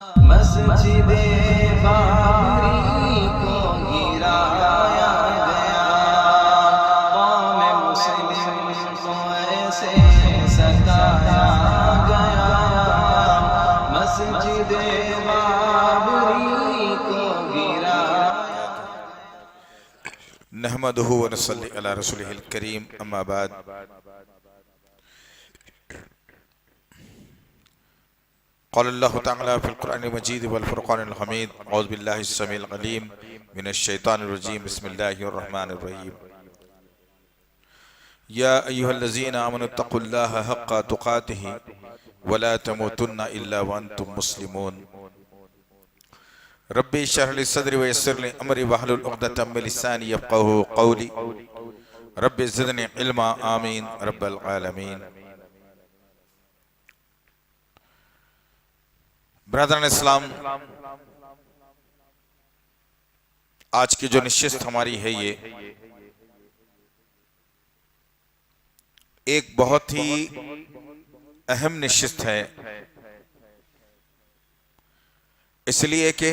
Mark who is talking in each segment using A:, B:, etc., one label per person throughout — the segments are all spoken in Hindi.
A: मस्जिदे बाबरी को गिराया गया, कौम मुस्लिम को ऐसे सताया गया। मस्जिदे बाबरी को गिराया।
B: नहमदुहु व नसल्ली अला रसूलिहिल करीम, अम्मा बाद। क़ाल अल्लाहु तआला फ़िल क़ुरआनिल मजीद वल फ़ुरक़ानिल हमीद, औज़ु बिल्लाहि स्समीइल अलीम मिनश शैतानिर रजीम, बिस्मिल्लाहिर रहमानिर रहीम। या अय्युहल्लज़ीना आमनु तक़ुल्लाहा हक़्क़ तुक़ातिही व ला तमूतुन्ना इल्ला व अंतुम मुस्लिमून। रब्बी इश्रह ली सदरी व यस्सिर ली अमरी वहलुल उक़दतम मिन लिसानी यफ़क़हू क़ौली। रब्बि ज़िदनी इल्मा, आमीन रब्बल आलमीन। ब्रदर इस्लाम, आज की जो निश्चित हमारी है, ये एक बहुत ही अहम निश्चित है, इसलिए कि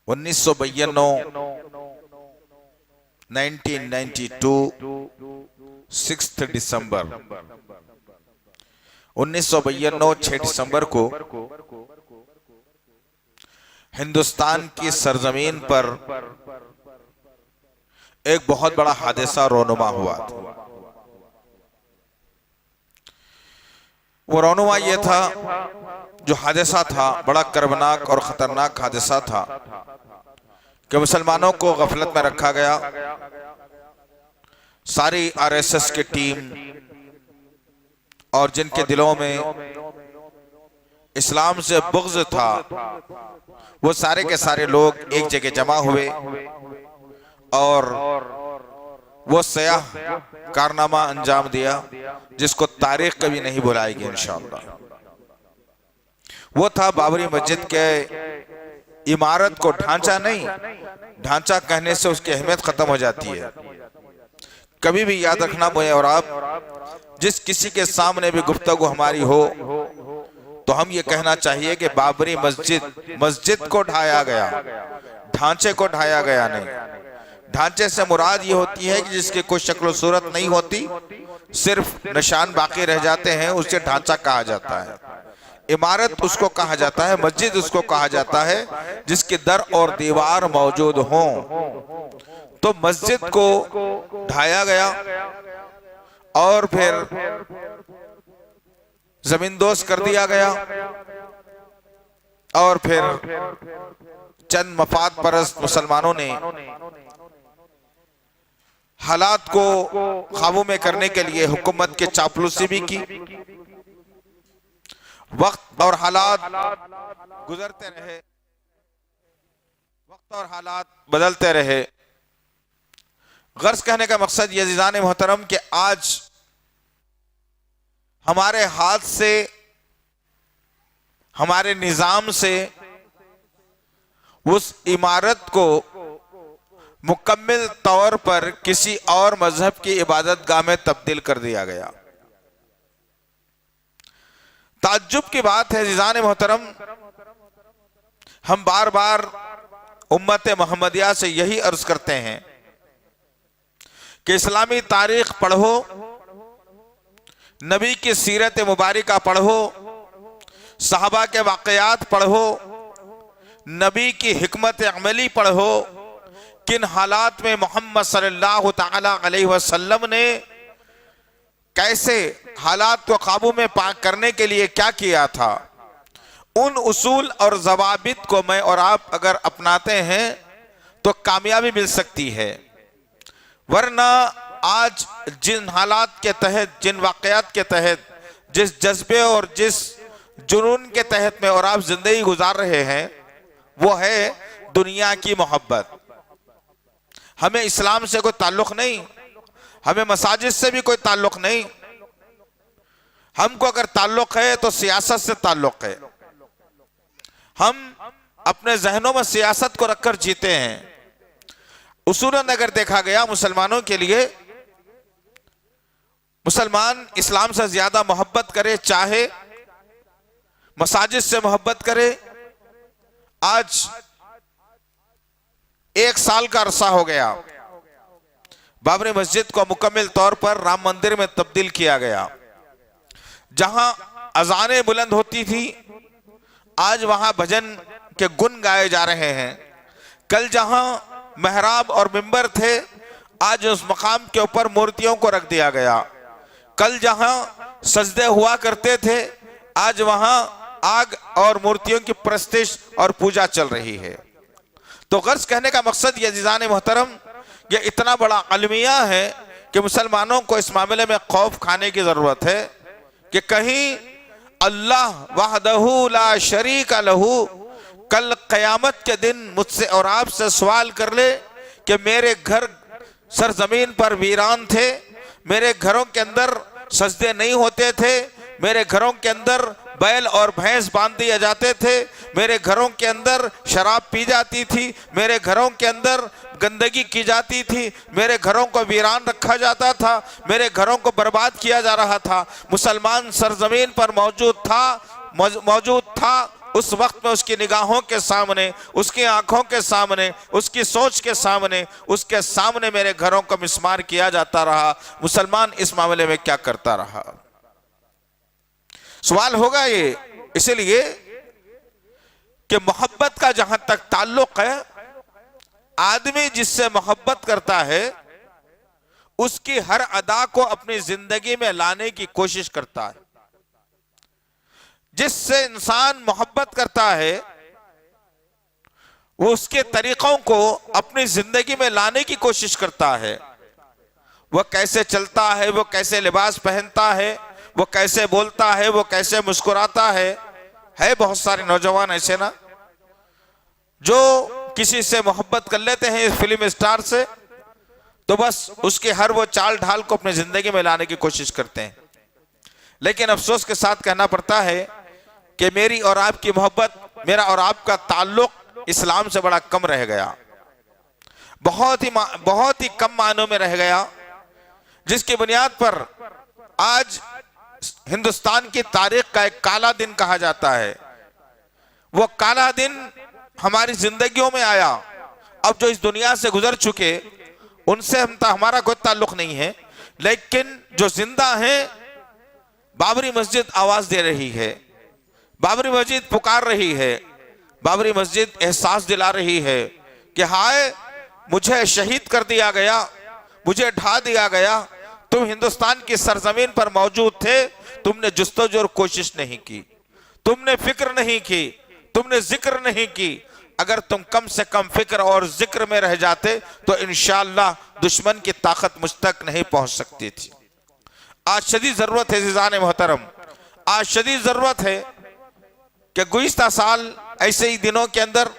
B: 1992 6 दिसंबर 1992 6 दिसंबर को हिंदुस्तान की सरजमीन पर एक बहुत बड़ा हादसा रोनुमा हुआ था। वो रोनुमा ये था, जो हादसा था बड़ा कर्बनाक और खतरनाक हादसा था कि मुसलमानों को गफलत में रखा गया। सारी आरएसएस की टीम और जिनके दिलों में इस्लाम से बुग़्ज़ था, वो सारे के सारे लोग एक जगह जमा हुए और वो सयाह कारनामा अंजाम दिया जिसको तारीख कभी नहीं भुलाएगी इंशाअल्लाह। वो था बाबरी मस्जिद के इमारत को ढांचा नहीं, ढांचा कहने से उसकी अहमियत खत्म हो जाती है। कभी भी याद रखना, मुझे और आप, जिस किसी के सामने भी गुफ्तगू हमारी हो तो हम ये कहना चाहिए कि बाबरी मस्जिद को ढाया गया, ढांचे को ढाया गया नहीं। ढांचे से मुराद ये होती है कि जिसकी कोई शक्ल सूरत नहीं होती, सिर्फ निशान बाकी रह जाते हैं, उसे ढांचा कहा जाता है। इमारत उसको कहा जाता है, मस्जिद उसको कहा जाता है जिसके दर और दीवार मौजूद हों। तो मस्जिद को ढाया गया और फिर जमींदोज कर दिया गया और फिर चंद मफाद परस्त मुसलमानों ने हालात को काबू में करने के लिए हुकूमत के चापलूसी भी की। वक्त और हालात गुजरते रहे, वक्त और हालात बदलते रहे। गर्ज कहने का मकसद ये अज़ीज़ान मोहतरम कि आज हमारे हाथ से, हमारे निज़ाम से उस इमारत को मुकम्मल तौर पर किसी और मजहब की इबादत गाह में तब्दील कर दिया गया। ताज्जुब की बात है अज़ीज़ान मोहतरम, हम बार बार उम्मत मोहम्मदिया से यही अर्ज करते हैं कि इस्लामी तारीख पढ़ो, नबी की सीरत मुबारका पढ़ो, सहाबा के वाक़यात पढ़ो, नबी की हिकमत अमली पढ़ो, किन हालात में मोहम्मद सल्लल्लाहु तआला अलैहि वसल्लम ने कैसे हालात को काबू में करने के लिए क्या किया था। उन उसूल और ज़वाबित को मैं और आप अगर अपनाते हैं तो कामयाबी मिल सकती है। वरना आज जिन हालात के तहत, जिन वाक़यात के तहत, जिस जज्बे और जिस जुनून के तहत में और आप जिंदगी गुजार रहे हैं, वो है दुनिया की मोहब्बत। हमें इस्लाम से कोई ताल्लुक नहीं, हमें मसाजिद से भी कोई ताल्लुक नहीं। हमको अगर ताल्लुक है तो सियासत से ताल्लुक है। हम अपने जहनों में सियासत को रखकर जीते हैं। उसूलन अगर देखा गया मुसलमानों के लिए मुसलमान इस्लाम से ज्यादा मोहब्बत करे, चाहे मसाजिद से मोहब्बत करे। आज 1 साल का अरसा हो गया, बाबरी मस्जिद को मुकम्मल तौर पर राम मंदिर में तब्दील किया गया। जहां अजानें बुलंद होती थी, आज वहां भजन के गुण गाए जा रहे हैं। कल जहां मेहराब और मिंबर थे, आज उस मकाम के ऊपर मूर्तियों को रख दिया गया। कल जहां सजदे हुआ करते थे, आज वहां आग और मूर्तियों की प्रस्तिश और पूजा चल रही है। तो गर्ज कहने का मकसद ये अज़ीज़ान मोहतरम, ये इतना बड़ा अलमिया है कि मुसलमानों को इस मामले में खौफ खाने की जरूरत है कि कहीं अल्लाह वहदहू ला शरीका लहू कल क़यामत के दिन मुझसे और आपसे सवाल कर ले कि मेरे घर सरजमीन पर वीरान थे, मेरे घरों के अंदर सजदे नहीं होते थे, मेरे घरों के अंदर बैल और भैंस बांध दिए जाते थे, मेरे घरों के अंदर शराब पी जाती थी, मेरे घरों के अंदर गंदगी की जाती थी, मेरे घरों को वीरान रखा जाता था, मेरे घरों को बर्बाद किया जा रहा था। मुसलमान सरजमीन पर मौजूद था उस वक्त में उसकी निगाहों के सामने, उसकी आंखों के सामने, उसकी सोच के सामने, उसके सामने मेरे घरों को मिस्मार किया जाता रहा। मुसलमान इस मामले में क्या करता रहा? सवाल होगा ये, इसलिए कि मोहब्बत का जहां तक ताल्लुक है, आदमी जिससे मोहब्बत करता है उसकी हर अदा को अपनी जिंदगी में लाने की कोशिश करता है। जिससे इंसान मोहब्बत करता है वो उसके तरीकों को अपनी जिंदगी में लाने की कोशिश करता है। वह कैसे चलता है, वो कैसे लिबास पहनता है, वो कैसे बोलता है, वो कैसे मुस्कुराता है बहुत सारे नौजवान ऐसे ना जो किसी से मोहब्बत कर लेते हैं फिल्म स्टार से, तो बस उसके हर वो चाल ढाल को अपनी जिंदगी में लाने की कोशिश करते हैं। लेकिन अफसोस के साथ कहना पड़ता है कि मेरी और आपकी मोहब्बत, मेरा और आपका ताल्लुक इस्लाम से बड़ा कम रह गया, बहुत ही कम मानों में रह गया, जिसकी बुनियाद पर आज हिंदुस्तान की तारीख का एक काला दिन कहा जाता है। वो काला दिन हमारी जिंदगियों में आया। अब जो इस दुनिया से गुजर चुके उनसे हमारा कोई ताल्लुक नहीं है, लेकिन जो जिंदा हैं, बाबरी मस्जिद आवाज दे रही है, बाबरी मस्जिद पुकार रही है, बाबरी मस्जिद एहसास दिला रही है कि हाय मुझे शहीद कर दिया गया, मुझे ढा दिया गया, तुम हिंदुस्तान की सरजमीन पर मौजूद थे, तुमने जुस्तजू और कोशिश नहीं की, तुमने फिक्र नहीं की, तुमने जिक्र नहीं की। अगर तुम कम से कम फिक्र और जिक्र में रह जाते तो इंशाअल्लाह दुश्मन की ताकत मुझ तक नहीं पहुंच सकती थी। आज शदीद जरूरत है अज़ीज़ान मोहतरम, आज शदीद जरूरत है कि गुज़िश्ता साल ऐसे ही दिनों के अंदर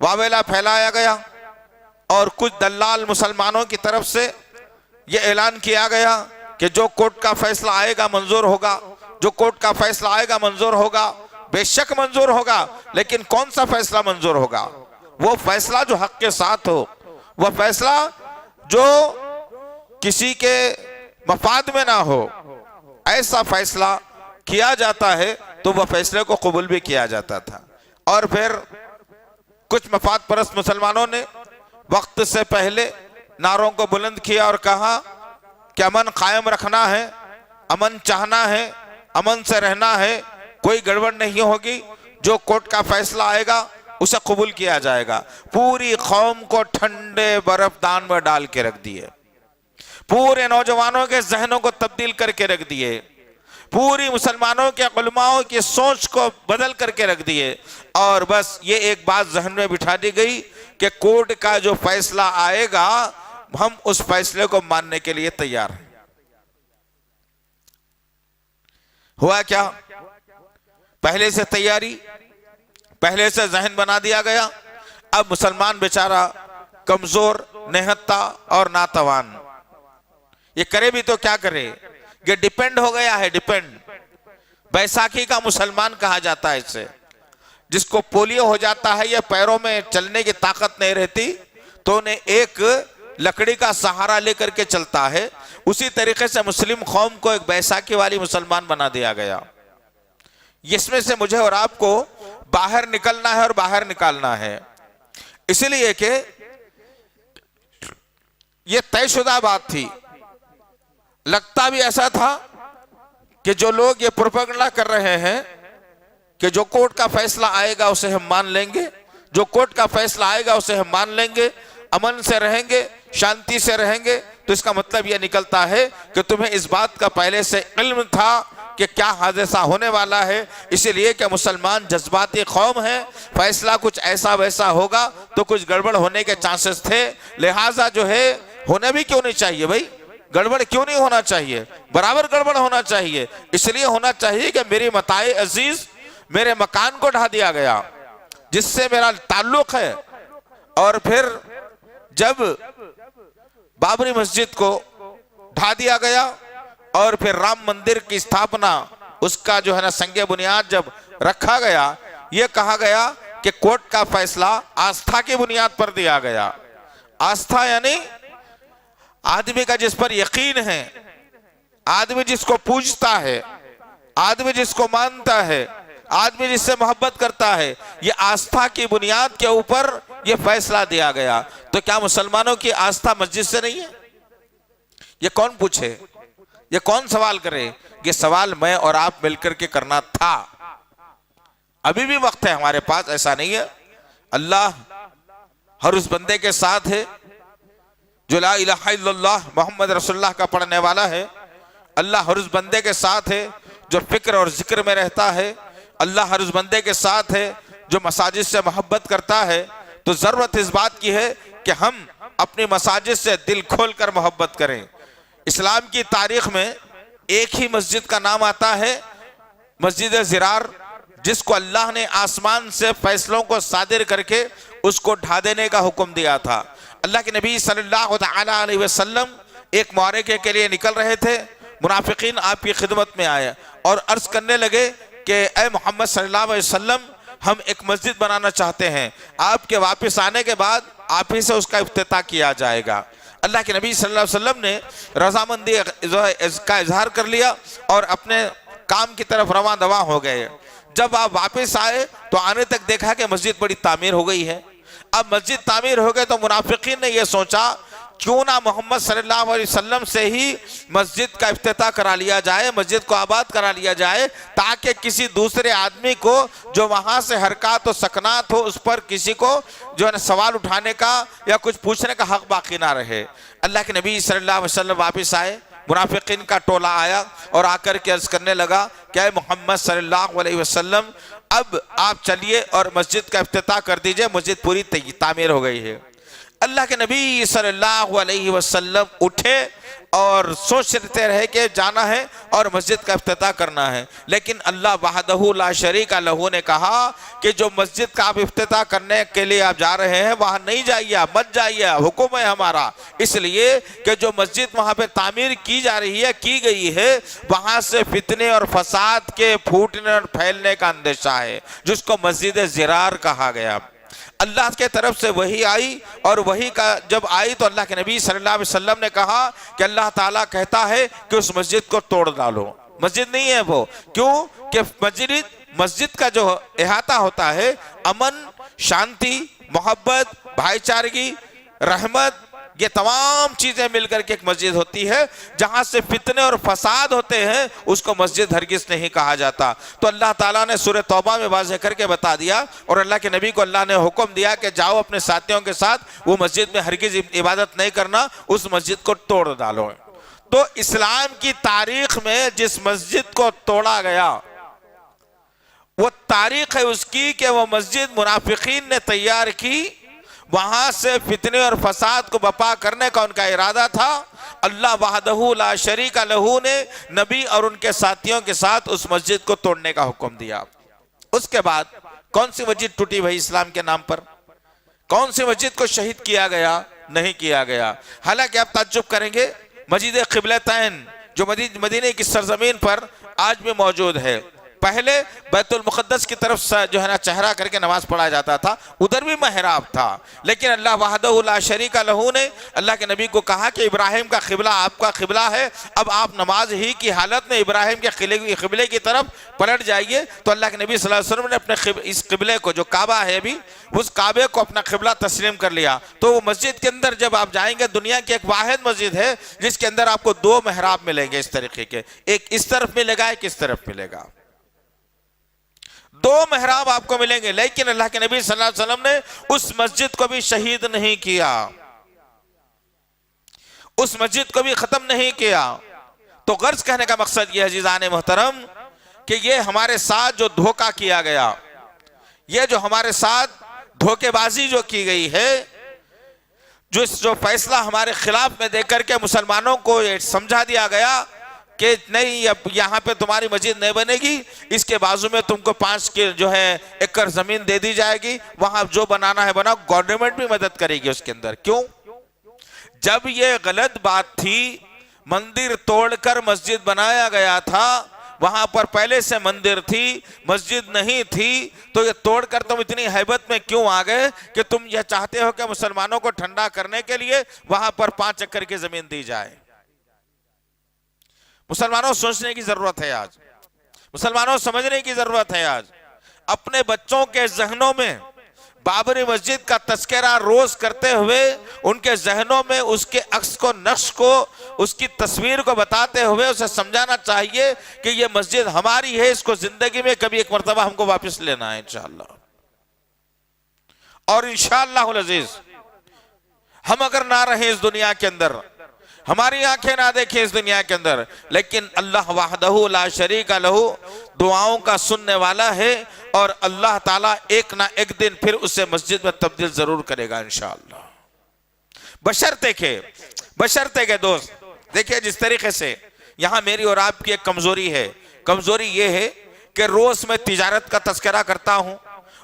B: वावेला फैलाया गया और कुछ दल्लाल मुसलमानों की तरफ से यह ऐलान किया गया कि जो कोर्ट का फैसला आएगा मंजूर होगा, जो कोर्ट का फैसला आएगा मंजूर होगा। बेशक मंजूर होगा, लेकिन कौन सा फैसला मंजूर होगा? वो फैसला जो हक के साथ हो, वह फैसला जो किसी के मफाद में ना हो, ऐसा फैसला किया जाता है तो वह फैसले को कबूल भी किया जाता था। और फिर कुछ मफाद परस्त मुसलमानों ने वक्त से पहले नारों को बुलंद किया और कहा कि अमन कायम रखना है, अमन चाहना है, अमन से रहना है, कोई गड़बड़ नहीं होगी, जो कोर्ट का फैसला आएगा उसे कबूल किया जाएगा। पूरी कौम को ठंडे बर्फदान में डाल के रख दिए, पूरे नौजवानों के जहनों को तब्दील करके रख दिए, पूरी मुसलमानों के उलमाओं की सोच को बदल करके रख दिए। और बस ये एक बात जहन में बिठा दी गई कि कोर्ट का जो फैसला आएगा हम उस फैसले को मानने के लिए तैयार हैं। हुआ क्या? पहले से तैयारी, पहले से जहन बना दिया गया। अब मुसलमान बेचारा कमजोर, नेहत्ता और नातवान, ये करे भी तो क्या करे, ये डिपेंड हो गया है। डिपेंड बैसाखी का मुसलमान कहा जाता है इसे, जिसको पोलियो हो जाता है या पैरों में चलने की ताकत नहीं रहती तो उन्हें एक लकड़ी का सहारा लेकर के चलता है, उसी तरीके से मुस्लिम कौम को एक बैसाखी वाली मुसलमान बना दिया गया। इसमें से मुझे और आपको बाहर निकलना है और बाहर निकालना है। इसलिए कि यह तयशुदा बात थी। लगता भी ऐसा था कि जो लोग ये प्रोपेगेंडा कर रहे हैं कि जो कोर्ट का फैसला आएगा उसे हम मान लेंगे, जो कोर्ट का फैसला आएगा उसे हम मान लेंगे, अमन से रहेंगे, शांति से रहेंगे, तो इसका मतलब यह निकलता है कि तुम्हें इस बात का पहले से इल्म था कि क्या हादसा होने वाला है। इसीलिए कि मुसलमान जज्बाती कौम है, फैसला कुछ ऐसा वैसा होगा तो कुछ गड़बड़ होने के चांसेस थे, लिहाजा जो है होना भी क्यों नहीं चाहिए भाई, गड़बड़ क्यों नहीं होना चाहिए, बराबर गड़बड़ होना चाहिए। इसलिए होना चाहिए कि मेरी मताए अजीज, मेरे मकान को ढा दिया गया जिससे मेरा ताल्लुक है, और फिर जब बाबरी मस्जिद को ढा दिया गया और फिर राम मंदिर की स्थापना, उसका जो है ना संगे बुनियाद जब रखा गया, यह कहा गया कि कोर्ट का फैसला आस्था की बुनियाद पर दिया गया। आस्था यानी आदमी का जिस पर यकीन है, आदमी जिसको पूजता है, आदमी जिसको मानता है, आदमी जिससे मोहब्बत करता है, ये आस्था की बुनियाद के ऊपर ये फैसला दिया गया। तो क्या मुसलमानों की आस्था मस्जिद से नहीं है? ये कौन पूछे, ये कौन सवाल करे? ये सवाल मैं और आप मिलकर के करना था। अभी भी वक्त है हमारे पास, ऐसा नहीं है। अल्लाह हर उस बंदे के साथ है जो ला इलाहा इल्लल्लाह मोहम्मद रसूलुल्लाह का पढ़ने वाला है। अल्लाह हर उस बंदे के साथ है जो फिक्र और जिक्र में रहता है। अल्लाह हर उस बंदे के साथ है जो मसाजिद से मोहब्बत करता है। तो जरूरत इस बात की है कि हम अपनी मसाजिद से दिल खोल कर मोहब्बत करें। इस्लाम की तारीख में एक ही मस्जिद का नाम आता है, मस्जिद ज़िरार, जिसको अल्लाह ने आसमान से फैसलों को सादिर करके उसको ढा देने का हुक्म दिया था। अल्लाह के नबी सल्लल्लाहु अलैहि वसल्लम एक मुआरके के लिए निकल रहे थे। मुनाफिकीन आपकी खिदमत में आए और अर्ज करने लगे कि ए मोहम्मद सल्लल्लाहु अलैहि वसल्लम, हम एक मस्जिद बनाना चाहते हैं, आपके वापस आने के बाद आप ही से उसका इफ्तिताह किया जाएगा। अल्लाह के नबी सल्लल्लाहु अलैहि वसल्लम ने रजामंदी का इजहार कर लिया और अपने काम की तरफ रवां दवा हो गए। जब आप वापस आए तो आने तक देखा कि मस्जिद बड़ी तामीर हो गई है। अब मस्जिद तामीर हो गए तो मुनाफिकीन ने यह सोचा क्यों ना मोहम्मद सल्लल्लाहु अलैहि वसल्लम से ही मस्जिद का इफ्तिताह करा लिया जाए, मस्जिद को आबाद करा लिया जाए, ताकि किसी दूसरे आदमी को जो वहां से हरकत और सकनात हो उस पर किसी को जो है ना सवाल उठाने का या कुछ पूछने का हक बाकी ना रहे। अल्लाह के नबी सल्लल्लाहु अलैहि वसल्लम वापस आए, मुनाफिकीन का टोला आया और आकर के अर्ज करने लगा क्या मोहम्मद सल्लल्लाहु अलैहि वसल्लम, अब आप चलिए और मस्जिद का इफ्तिताह कर दीजिए, मस्जिद पूरी तामीर हो गई है। अल्लाह के नबी सल्लल्लाहु अलैहि वसल्लम उठे और सोचते रहे कि जाना है और मस्जिद का इफ्तिताह करना है, लेकिन अल्लाह वहदहू ला शरीका लहू ने कहा कि जो मस्जिद का आप इफ्तिताह करने के लिए आप जा रहे हैं वहां नहीं जाइए, मत जाइए, हुक्म है हमारा। इसलिए कि जो मस्जिद वहां पे तामीर की जा रही है, की गई है, वहां से फितने और फसाद के फूटने और फैलने का अंदेशा है, जिसको मस्जिद ज़िरार कहा गया। अल्लाह के तरफ से वही आई और वही का जब आई तो अल्लाह के नबी सल्लल्लाहु अलैहि वसल्लम ने कहा कि अल्लाह ताला कहता है कि उस मस्जिद को तोड़ डालो। मस्जिद नहीं है वो, क्यों कि मस्जिद का जो इहाता होता है अमन, शांति, मोहब्बत, भाईचारगी, रहमत, ये तमाम चीजें मिलकर के एक मस्जिद होती है। जहां से फितने और फसाद होते हैं उसको मस्जिद हरगिज नहीं कहा जाता। तो अल्लाह ताला ने सूरह तौबा में वाज़ेह करके बता दिया और अल्लाह के नबी को अल्लाह ने हुक्म दिया कि जाओ अपने साथियों के साथ वो मस्जिद में हरगिज इबादत नहीं करना, उस मस्जिद को तोड़ डालो। तो इस्लाम की तारीख में जिस मस्जिद को तोड़ा गया वो तारीख है उसकी कि वो मस्जिद मुनाफिकीन ने तैयार की, वहां से फितने और फसाद को बपा करने का उनका इरादा था। अल्लाह वहदहू ला शरीका लहू ने नबी और उनके साथियों के साथ उस मस्जिद को तोड़ने का हुक्म दिया। उसके बाद कौन सी मस्जिद टूटी भाई इस्लाम के नाम पर? कौन सी मस्जिद को शहीद किया गया? नहीं किया गया। हालांकि आप ताज्जुब करेंगे, मस्जिद क़िबलतैन जो मदीने की सरजमीन पर आज भी मौजूद है, पहले बैतुल मुक़द्दस की तरफ जो है ना चेहरा करके नमाज पढ़ा जाता था, उधर भी महराब था। लेकिन अल्लाह वहदहु ला शरीका लहू ने अल्लाह के नबी को कहा कि इब्राहिम का क़िबला आपका क़िबला है, अब आप नमाज ही की हालत में इब्राहिम के क़िबले की तरफ पलट जाइए। तो अल्लाह के नबी सल्लल्लाहु अलैहि वसल्लम ने अपने इस क़िबले को, जो काबा है अभी, उस काबे को अपना क़िबला तस्लीम कर लिया। तो वो मस्जिद के अंदर जब आप जाएंगे, दुनिया की एक वाहिद मस्जिद है जिसके अंदर आपको 2 मेहराब मिलेंगे इस तरीके के, एक इस तरफ मिलेगा, एक इस तरफ मिलेगा, 2 मेहराब आपको मिलेंगे। लेकिन अल्लाह के नबी सल्लल्लाहु अलैहि वसल्लम ने उस मस्जिद को भी शहीद नहीं किया, उस मस्जिद को भी खत्म नहीं किया। तो गर्ज कहने का मकसद यह है अजीज़ान मोहतरम कि ये हमारे साथ जो धोखा किया गया, ये जो हमारे साथ धोखेबाजी जो की गई है, जो फैसला हमारे खिलाफ में देकर के मुसलमानों को ये समझा दिया गया कि नहीं, अब यहाँ पे तुम्हारी मस्जिद नहीं बनेगी, इसके बाजू में तुमको 5 एकड़ जमीन दे दी जाएगी, वहां जो बनाना है बनाओ, गवर्नमेंट भी मदद करेगी उसके अंदर। क्यों? जब ये गलत बात थी, मंदिर तोड़कर मस्जिद बनाया गया था, वहां पर पहले से मंदिर थी, मस्जिद नहीं थी, तो ये तोड़कर तुम इतनी हैबत में क्यों आ गए कि तुम यह चाहते हो कि मुसलमानों को ठंडा करने के लिए वहां पर 5 एकड़ की जमीन दी जाए। मुसलमानों सोचने की जरूरत है आज, मुसलमानों समझने की जरूरत है आज। अपने बच्चों के जहनों में बाबरी मस्जिद का तस्करा रोज करते हुए उनके जहनों में उसके अक्स को, नक्श को, उसकी तस्वीर को बताते हुए उसे समझाना चाहिए कि ये मस्जिद हमारी है, इसको जिंदगी में कभी एक मर्तबा हमको वापस लेना है इंशाअल्लाह। और इंशाअल्लाह अज़ीज, हम अगर ना रहे इस दुनिया के अंदर, हमारी आंखें ना देखें इस दुनिया के अंदर, लेकिन अल्लाह वहदहु ला शरीका लहू दुआओं का सुनने वाला है और अल्लाह ताला एक ना एक दिन फिर उसे मस्जिद में तब्दील जरूर करेगा इंशाअल्लाह। बशर्ते के दोस्त, देखिए जिस तरीके से यहां मेरी और आपकी एक कमजोरी है, कमजोरी ये है कि रोज मैं तिजारत का तस्करा करता हूं,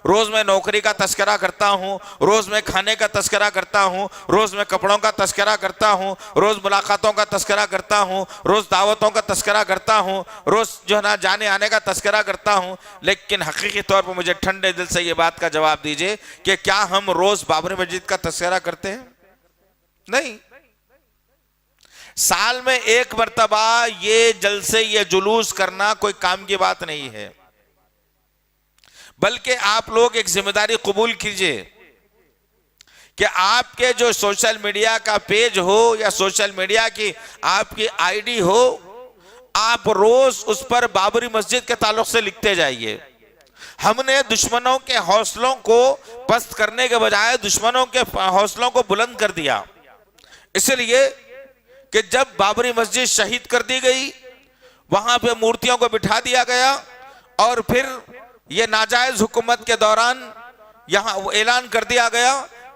B: रोज मैं नौकरी का तस्करा करता हूं, रोज मैं खाने का तस्करा करता हूं, रोज मैं कपड़ों का तस्करा करता हूं, रोज मुलाकातों का तस्करा करता हूं, रोज दावतों का तस्करा करता हूं, रोज जो है ना जाने आने का तस्करा करता हूं। लेकिन हकीकी तौर पर मुझे ठंडे दिल से ये बात का जवाब दीजिए कि क्या हम रोज बाबरी मस्जिद का तस्करा करते हैं? नहीं। साल में 1 मरतबा ये जलसे, ये जुलूस करना कोई काम की बात नहीं है, बल्कि आप लोग एक जिम्मेदारी कबूल कीजिए कि आपके जो सोशल मीडिया का पेज हो या सोशल मीडिया की आपकी आईडी हो, आप रोज उस पर बाबरी मस्जिद के ताल्लुक से लिखते जाइए। हमने दुश्मनों के हौसलों को पस्त करने के बजाय दुश्मनों के हौसलों को बुलंद कर दिया, इसलिए कि जब बाबरी मस्जिद शहीद कर दी गई, वहां पे मूर्तियों को बिठा दिया गया और फिर ये नाजायज हुकूमत के दौरान यहां ऐलान कर दिया गया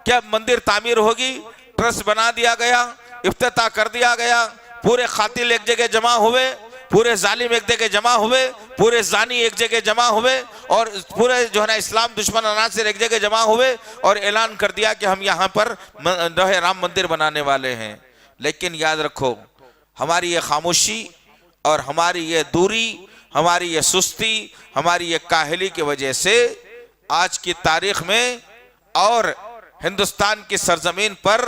B: कि अब मंदिर तामीर होगी, ट्रस्ट बना दिया गया, इफ्तिताह कर दिया गया, पूरे कातिल एक जगह जमा हुए, पूरे जालिम एक जगह जमा हुए, पूरे जानी एक जगह जमा हुए और पूरे जो है ना इस्लाम दुश्मन अनासिर एक जगह जमा हुए और ऐलान कर दिया कि हम यहाँ पर राम मंदिर बनाने वाले हैं। लेकिन याद रखो, हमारी ये खामोशी और हमारी ये दूरी, हमारी ये सुस्ती, हमारी ये काहली की वजह से आज की तारीख में और हिंदुस्तान की सरजमीन पर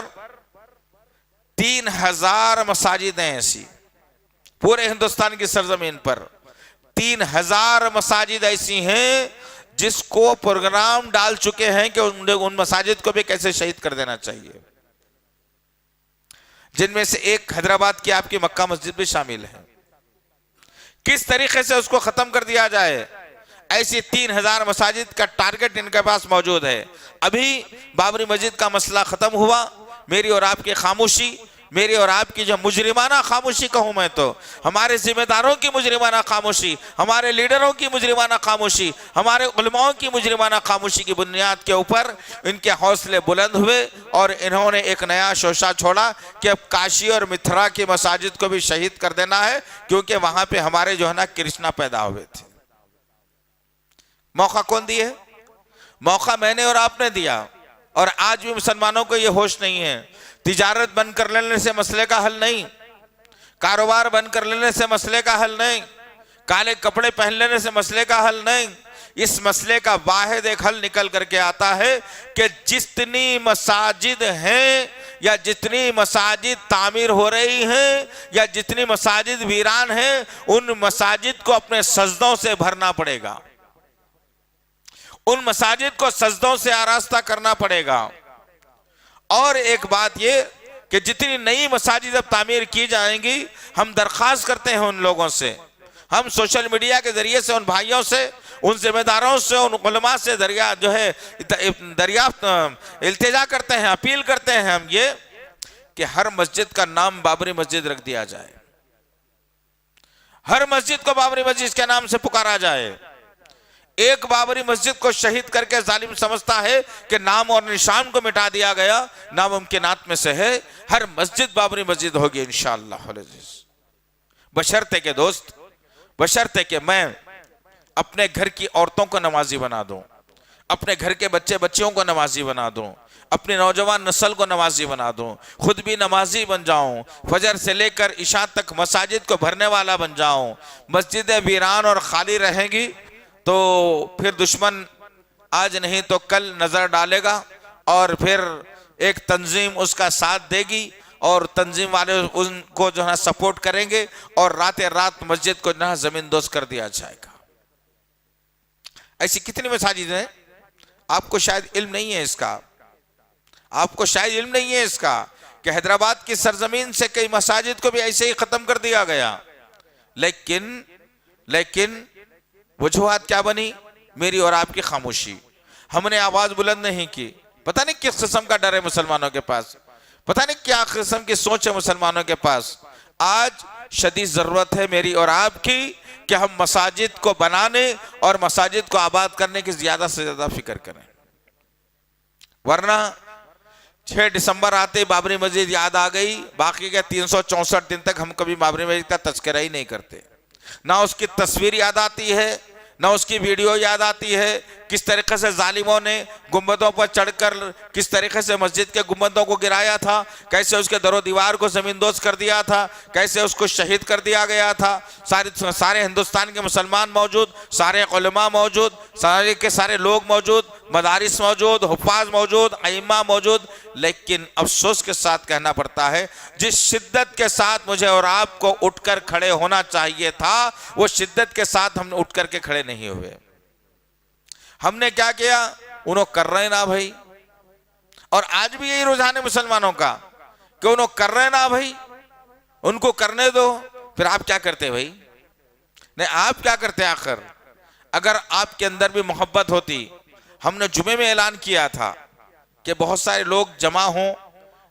B: 3000 मसाजिद हैं ऐसी, पूरे हिंदुस्तान की सरजमीन पर 3000 मसाजिद ऐसी हैं जिसको प्रोग्राम डाल चुके हैं कि उन मसाजिद को भी कैसे शहीद कर देना चाहिए, जिनमें से एक हैदराबाद की आपकी मक्का मस्जिद भी शामिल है। किस तरीके से उसको खत्म कर दिया जाए, ऐसी 3000 मसाजिद का टारगेट इनके पास मौजूद है। अभी बाबरी मस्जिद का मसला खत्म हुआ, मेरी और आपकी खामोशी, मेरी और आपकी जो मुजरिमाना खामोशी कहूं मैं तो, हमारे जिम्मेदारों की मुजरिमाना खामोशी, हमारे लीडरों की मुजरिमाना खामोशी, हमारे उलमाओं की मुजरिमाना खामोशी की बुनियाद के ऊपर इनके हौसले बुलंद हुए और इन्होंने एक नया शोशा छोड़ा कि अब काशी और मिथुरा की मसाजिद को भी शहीद कर देना है, क्योंकि वहां पे हमारे जो है ना कृष्णा पैदा हुए थे। मौका कौन दिए? मौका मैंने और आपने दिया। और आज भी मुसलमानों को यह होश नहीं है। तिजारत बंद कर लेने से मसले का हल नहीं, कारोबार बंद कर लेने से मसले का हल नहीं, काले कपड़े पहन लेने से मसले का हल नहीं, इस मसले का वाहिद एक हल निकल करके आता है कि जितनी मसाजिद हैं या जितनी मसाजिद तामीर हो रही हैं या जितनी मसाजिद वीरान हैं, उन मसाजिद को अपने सजदों से भरना पड़ेगा, उन मसाजिद को सजदों से आरास्ता करना पड़ेगा। और एक बात ये कि जितनी नई मसाजिद अब तामीर की जाएंगी, हम दरख्वास्त करते हैं उन लोगों से, हम सोशल मीडिया के जरिए से उन भाइयों से, उन जिम्मेदारों से, उन उलमा से दरियाफ्त इल्तिजा करते हैं, अपील करते हैं हम ये कि हर मस्जिद का नाम बाबरी मस्जिद रख दिया जाए, हर मस्जिद को बाबरी मस्जिद के नाम से पुकारा जाए। एक बाबरी मस्जिद को शहीद करके जालिम समझता है कि नाम और निशान को मिटा दिया गया, नामुमकिनात में से है। हर मस्जिद बाबरी मस्जिद होगी इंशाअल्लाह, बशर्ते के दोस्त, बशर्ते के मैं अपने घर की औरतों को नमाजी बना दूं, अपने घर के बच्चे बच्चियों को नमाजी बना दूं, अपनी नौजवान नस्ल को नमाजी बना दूं, खुद भी नमाजी बन जाऊं, फजर से लेकर इशा तक मसाजिद को भरने वाला बन जाऊं। मस्जिदें वीरान और खाली रहेंगी तो फिर दुश्मन आज नहीं तो कल नजर डालेगा और फिर एक तंजीम उसका साथ देगी और तंजीम वाले उनको जो है सपोर्ट करेंगे और रातें रात मस्जिद को ना जमीन दोस्त कर दिया जाएगा। ऐसी कितनी मसाजिद हैं, आपको शायद इल्म नहीं है इसका, आपको शायद इल्म नहीं है इसका कि हैदराबाद की सरजमीन से कई मसाजिद को भी ऐसे ही खत्म कर दिया गया। लेकिन वजूहात क्या बनी? मेरी और आपकी खामोशी। हमने आवाज बुलंद नहीं की। पता नहीं किस किस्म का डर है मुसलमानों के पास, पता नहीं क्या किस्म की सोच है मुसलमानों के पास। आज शदीद जरूरत है मेरी और आपकी कि हम मसाजिद को बनाने और मसाजिद को आबाद करने की ज्यादा से ज्यादा फिक्र करें, वरना 6 दिसंबर आते बाबरी मस्जिद याद आ गई, बाकी के 364 दिन तक हम कभी बाबरी मस्जिद का तज़किरा ही नहीं करते। ना उसकी तस्वीर याद आती है, ना उसकी वीडियो याद आती है, किस तरीके से जालिमों ने गुंबदों पर चढ़कर किस तरीके से मस्जिद के गुंबदों को गिराया था, कैसे उसके दरो दीवार को जमींदोज कर दिया था, कैसे उसको शहीद कर दिया गया था। सारे हिंदुस्तान के मुसलमान मौजूद, सारे उलमा मौजूद, सारे के सारे लोग मौजूद, मदारिस मौजूद, हुफ्फाज मौजूद, अइम्मा मौजूद। लेकिन अफसोस के साथ कहना पड़ता है, जिस शिद्दत के साथ मुझे और आपको उठकर खड़े होना चाहिए था, वो शिद्दत के साथ हम उठ करके खड़े नहीं हुए। हमने क्या किया? उन्होंने कर रहे ना भाई, और आज भी यही रुझान है मुसलमानों का कि उन्होंने कर रहे ना भाई, उनको करने दो। फिर आप क्या करते भाई? नहीं, आप क्या करते आखिर? अगर आपके अंदर भी मोहब्बत होती, हमने जुमे में ऐलान किया था कि बहुत सारे लोग जमा हों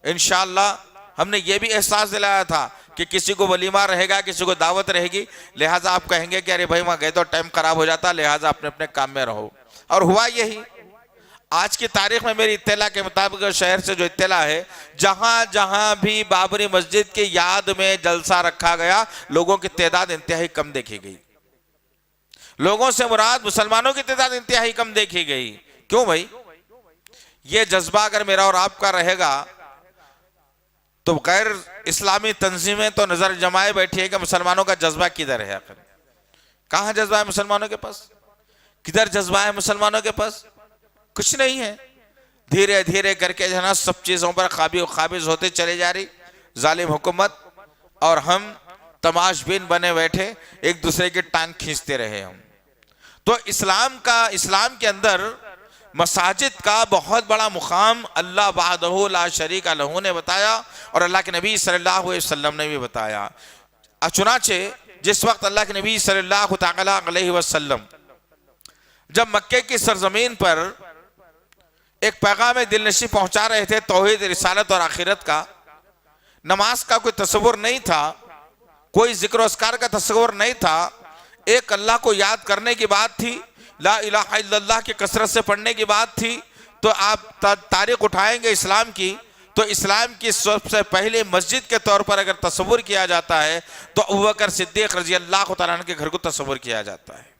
B: इंशाअल्लाह। हमने ये भी एहसास दिलाया था कि किसी को वलीमा रहेगा, किसी को दावत रहेगी, लिहाजा आप कहेंगे कि अरे भाई वहां गए तो टाइम खराब हो जाता, लिहाजा अपने अपने काम में रहो। और हुआ यही। आज की तारीख में मेरी इत्तला के मुताबिक शहर से जो इत्तला है, जहां जहां भी बाबरी मस्जिद की याद में जलसा रखा गया, लोगों की तादाद इंतहाई कम देखी गई। लोगों से मुराद मुसलमानों की तादाद इंतहाई कम देखी गई। क्यों भाई? ये जज्बा अगर मेरा और आपका रहेगा तो गैर इस्लामी तंजीमें तो नजर जमाए बैठी है कि मुसलमानों का जज्बा किधर है। आखिर कहां जज्बा है मुसलमानों के पास? किधर जज्बा है मुसलमानों के पास? कुछ नहीं है। धीरे धीरे करके जो है ना सब चीजों पर काबिज होते चले जा रही जालिम हुकूमत, और हम तमाशबीन बने बैठे एक दूसरे की टांग खींचते रहे हम। तो इस्लाम के अंदर मसाजिद का बहुत बड़ा मुकाम अल्लाह वहदहू ला शरीक लहू ने बताया और अल्लाह के नबी सल्लल्लाहु अलैहि वसल्लम ने भी बताया। चुनाचे जिस वक्त अल्लाह के नबी सल्लल्लाहु तआला अलैहि वसल्लम जब मक्के की सरजमीन पर एक पैगाम दिलनशी पहुंचा रहे थे, तौहीद, रिसालत और आखिरत का, नमाज का कोई तस्वुर नहीं था, कोई जिक्र अस्कार का तस्वुर नहीं था, एक अल्लाह को याद करने की बात थी, ला इलाहा इल्लल्लाह की कसरत से पढ़ने की बात थी। तो आप तारीख उठाएंगे इस्लाम की, तो इस्लाम की सबसे पहले मस्जिद के तौर पर अगर तस्वुर किया जाता है तो अबू बकर सिद्दीक रजी अल्लाह तआला अन्हु के घर को तस्वुर किया जाता है।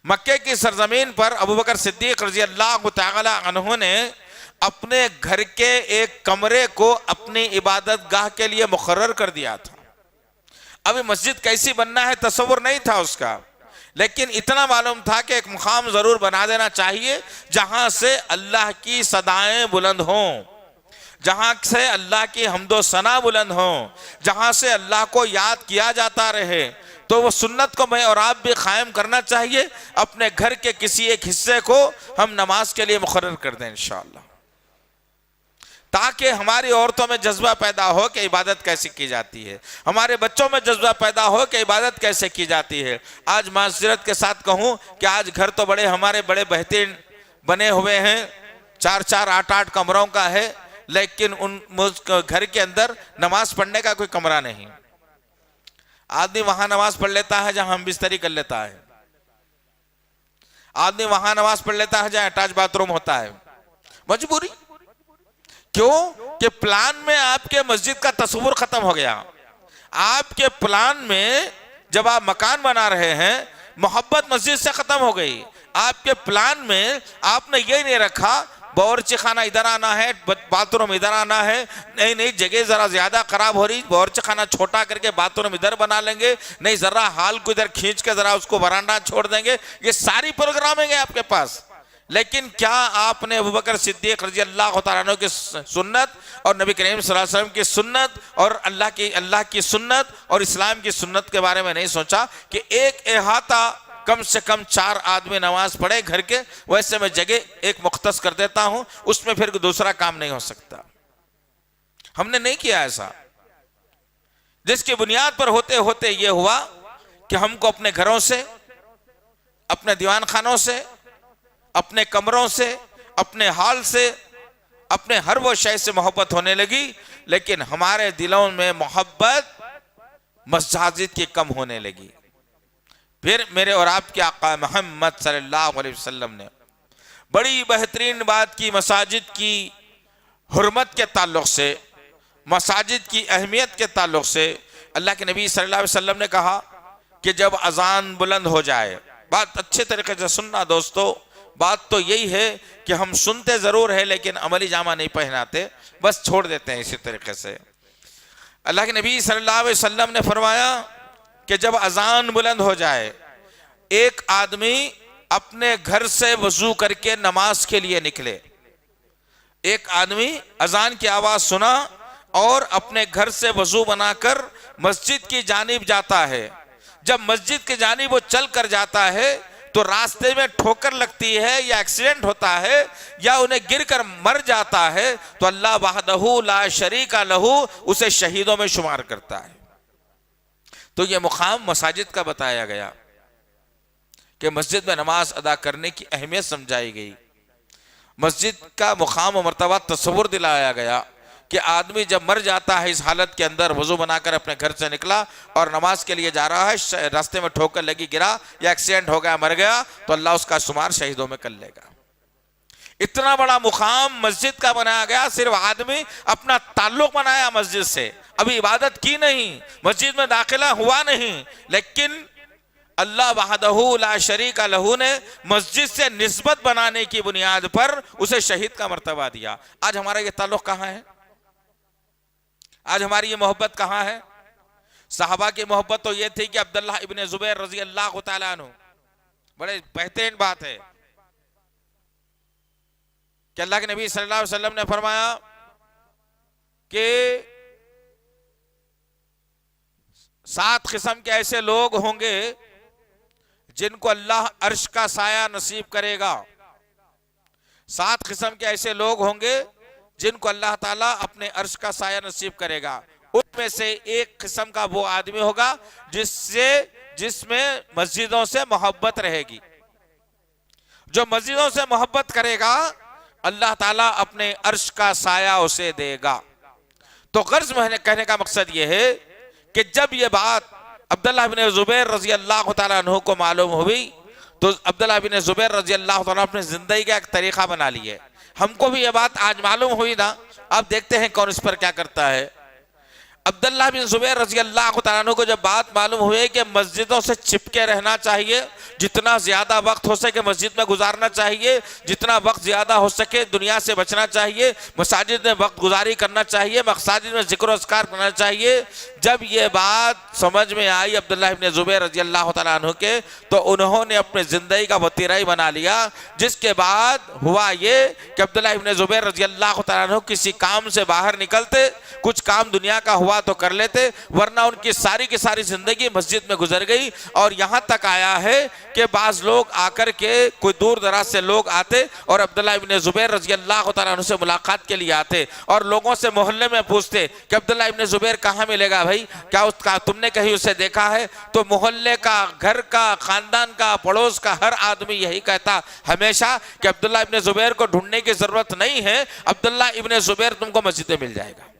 B: मक्के की सरजमीन पर अबू बकर सिद्दीक रजी अल्लाह तआला अन्हु ने अपने घर के एक कमरे को अपनी इबादत गाह के लिए मुकर्रर कर दिया था। अभी मस्जिद कैसी बनना है तस्वुर नहीं था उसका, लेकिन इतना मालूम था कि एक मुकाम जरूर बना देना चाहिए जहां से अल्लाह की सदाएं बुलंद हों, जहां से अल्लाह की हम्दो सना बुलंद हों, जहां से अल्लाह को याद किया जाता रहे। तो वो सुन्नत को मैं और आप भी कायम करना चाहिए। अपने घर के किसी एक हिस्से को हम नमाज के लिए मुकर्रर कर दें इंशाअल्लाह, ताकि हमारी औरतों में जज्बा पैदा हो कि इबादत कैसे की जाती है, हमारे बच्चों में जज्बा पैदा हो कि इबादत कैसे की जाती है। आज माज़रत के साथ कहूँ कि आज घर तो बड़े हमारे बड़े बेहतरीन बने हुए हैं, 4-4, 8-8 कमरों का है, लेकिन उन घर के अंदर नमाज पढ़ने का कोई कमरा नहीं। आदमी वहां नमाज पढ़ लेता है जहां हम बिस्तरी कर लेता है, आदमी वहां नमाज पढ़ लेता है जहां अटैच बाथरूम होता है। मजबूरी क्यों कि प्लान में आपके मस्जिद का तस्वुर खत्म हो गया। आपके प्लान में जब आप मकान बना रहे हैं, मोहब्बत मस्जिद से खत्म हो गई। आपके प्लान में आपने ये नहीं रखा बावर्ची खाना इधर आना है, बाथरूम इधर आना है, नहीं नहीं जगह जरा ज्यादा खराब हो रही, बावर्ची खाना छोटा करके बाथरूम इधर बना लेंगे, नहीं जरा हाल को इधर खींच के जरा उसको वरांडा छोड़ देंगे। ये सारी प्रोग्रामिंग है आपके पास, लेकिन क्या आपने अबू बकर सिद्दीक रजी अल्लाह तआला अन्हु की सुन्नत और नबी करीम सल्लल्लाहु अलैहि वसल्लम की सुन्नत और अल्लाह की सुन्नत और इस्लाम की सुन्नत के बारे में नहीं सोचा कि एक अहाता कम से कम 4 आदमी नमाज पढ़े घर के, वैसे मैं जगह एक मुख्तस कर देता हूं, उसमें फिर दूसरा काम नहीं हो सकता। हमने नहीं किया ऐसा, जिसकी बुनियाद पर होते होते यह हुआ कि हमको अपने घरों से, अपने दीवान खानों से, अपने कमरों से, अपने हाल से, अपने हर वो शय से मोहब्बत होने लगी, लेकिन हमारे दिलों में मोहब्बत मसाजिद की कम होने लगी। फिर मेरे और आपके आका मोहम्मद सल्लल्लाहु अलैहि वसल्लम ने बड़ी बेहतरीन बात की मसाजिद की हुर्मत के ताल्लुक से, मसाजिद की अहमियत के ताल्लुक से। अल्लाह के नबी सल्लल्लाहु अलैहि वसल्लम ने कहा कि जब अजान बुलंद हो जाए, बात अच्छे तरीके से सुनना दोस्तों, बात तो यही है कि हम सुनते जरूर है लेकिन अमली जामा नहीं पहनाते, बस छोड़ देते हैं इसी तरीके से। अल्लाह के नबी सल्लल्लाहु अलैहि वसल्लम ने फरमाया कि जब अजान बुलंद हो जाए, एक आदमी अपने घर से वजू करके नमाज के लिए निकले। एक आदमी अजान की आवाज सुना और अपने घर से वजू बनाकर मस्जिद की जानिब जाता है। जब मस्जिद की जानिब वो चल कर जाता है तो रास्ते में ठोकर लगती है या एक्सीडेंट होता है या उन्हें गिरकर मर जाता है तो अल्लाह वहदहू ला शरीका लहू उसे शहीदों में शुमार करता है। तो यह मुकाम मसाजिद का बताया गया कि मस्जिद में नमाज अदा करने की अहमियत समझाई गई। मस्जिद का मुकाम और मर्तबा तस्वुर दिलाया गया कि आदमी जब मर जाता है इस हालत के अंदर, वजू बनाकर अपने घर से निकला और नमाज के लिए जा रहा है, रास्ते में ठोकर लगी, गिरा या एक्सीडेंट हो गया, मर गया, तो अल्लाह उसका शुमार शहीदों में कर लेगा। इतना बड़ा मुकाम मस्जिद का बनाया गया। सिर्फ आदमी अपना ताल्लुक बनाया मस्जिद से, अभी इबादत की नहीं, मस्जिद में दाखिला हुआ नहीं, लेकिन अल्लाह वहदहू ला शरीका लहू ने मस्जिद से निस्बत बनाने की बुनियाद पर उसे शहीद का मर्तबा दिया। आज हमारा ये ताल्लुक कहाँ है? आज हमारी ये मोहब्बत कहाँ है? साहबा की मोहब्बत तो ये थी कि अब्दुल्लाह इब्ने जुबैर रजी अल्लाह तआला अन्हु, बड़े बेहतरीन बात है कि अल्लाह के नबी सल्लल्लाहु अलैहि वसल्लम ने फरमाया कि 7 किस्म के ऐसे लोग होंगे जिनको अल्लाह अर्श का साया नसीब करेगा। 7 किस्म के ऐसे लोग होंगे जिनको अल्लाह ताला अपने अर्श का साया नसीब करेगा। उनमें से एक किस्म का वो आदमी होगा जिसमें मस्जिदों से मोहब्बत रहेगी। जो मस्जिदों से मोहब्बत करेगा अल्लाह ताला अपने अर्श का साया उसे देगा। तो गर्ज में कहने का मकसद ये है कि जब ये बात अब्दुल्लाह बिन जुबैर रजी अल्लाह तआला अन्हु को मालूम हुई तो अब्दुल्लाह बिन जुबैर रजी अल्लाह तआला अपने जिंदगी का एक तरीका बना लिए। हमको भी ये बात आज मालूम हुई ना, अब देखते हैं कौन इस पर क्या करता है। अब्दुल्लाह बिन जुबैर रज़ी अल्लाह तआला अन्हु को जब बात मालूम हुई कि मस्जिदों से चिपके रहना चाहिए, जितना ज्यादा वक्त हो सके मस्जिद में गुजारना चाहिए, जितना वक्त ज्यादा हो सके दुनिया से बचना चाहिए, मसाजिद में वक्त गुजारी करना चाहिए, मसाजिद में जिक्र अस्कार करना चाहिए, जब ये बात समझ में आई अब्दुल्लाह इब्न जुबैर रज़ी अल्लाह तआला अन्हु के, तो उन्होंने अपने जिंदगी का वतीरा ही बना लिया। जिसके बाद हुआ ये कि अब्दुल्लाह इब्न जुबैर रज़ी अल्लाह तआला अन्हु किसी काम से बाहर निकलते, कुछ काम दुनिया का हुआ तो कर लेते, वरना उनकी सारी की सारी जिंदगी मस्जिद में गुजर गई। और यहां तक आया है कि बाज लोग आकर के, कोई दूर दराज से लोग आते और अब्दुल्लाह इब्न जुबैर रज़ी अल्लाह तआला अन्हु से मुलाकात के लिए आते और लोगों से मोहल्ले में पूछते कि अब्दुल्लाह इब्न जुबैर कहाँ मिलेगा भाई, क्या उसका तुमने कहीं उसे देखा है? तो मोहल्ले का, घर का, खानदान का, पड़ोस का हर आदमी यही कहता हमेशा कि अब्दुल्लाह इब्न जुबैर को ढूंढने की जरूरत नहीं है, अब्दुल्लाह इब्न जुबैर तुमको मस्जिद में मिल जाएगा।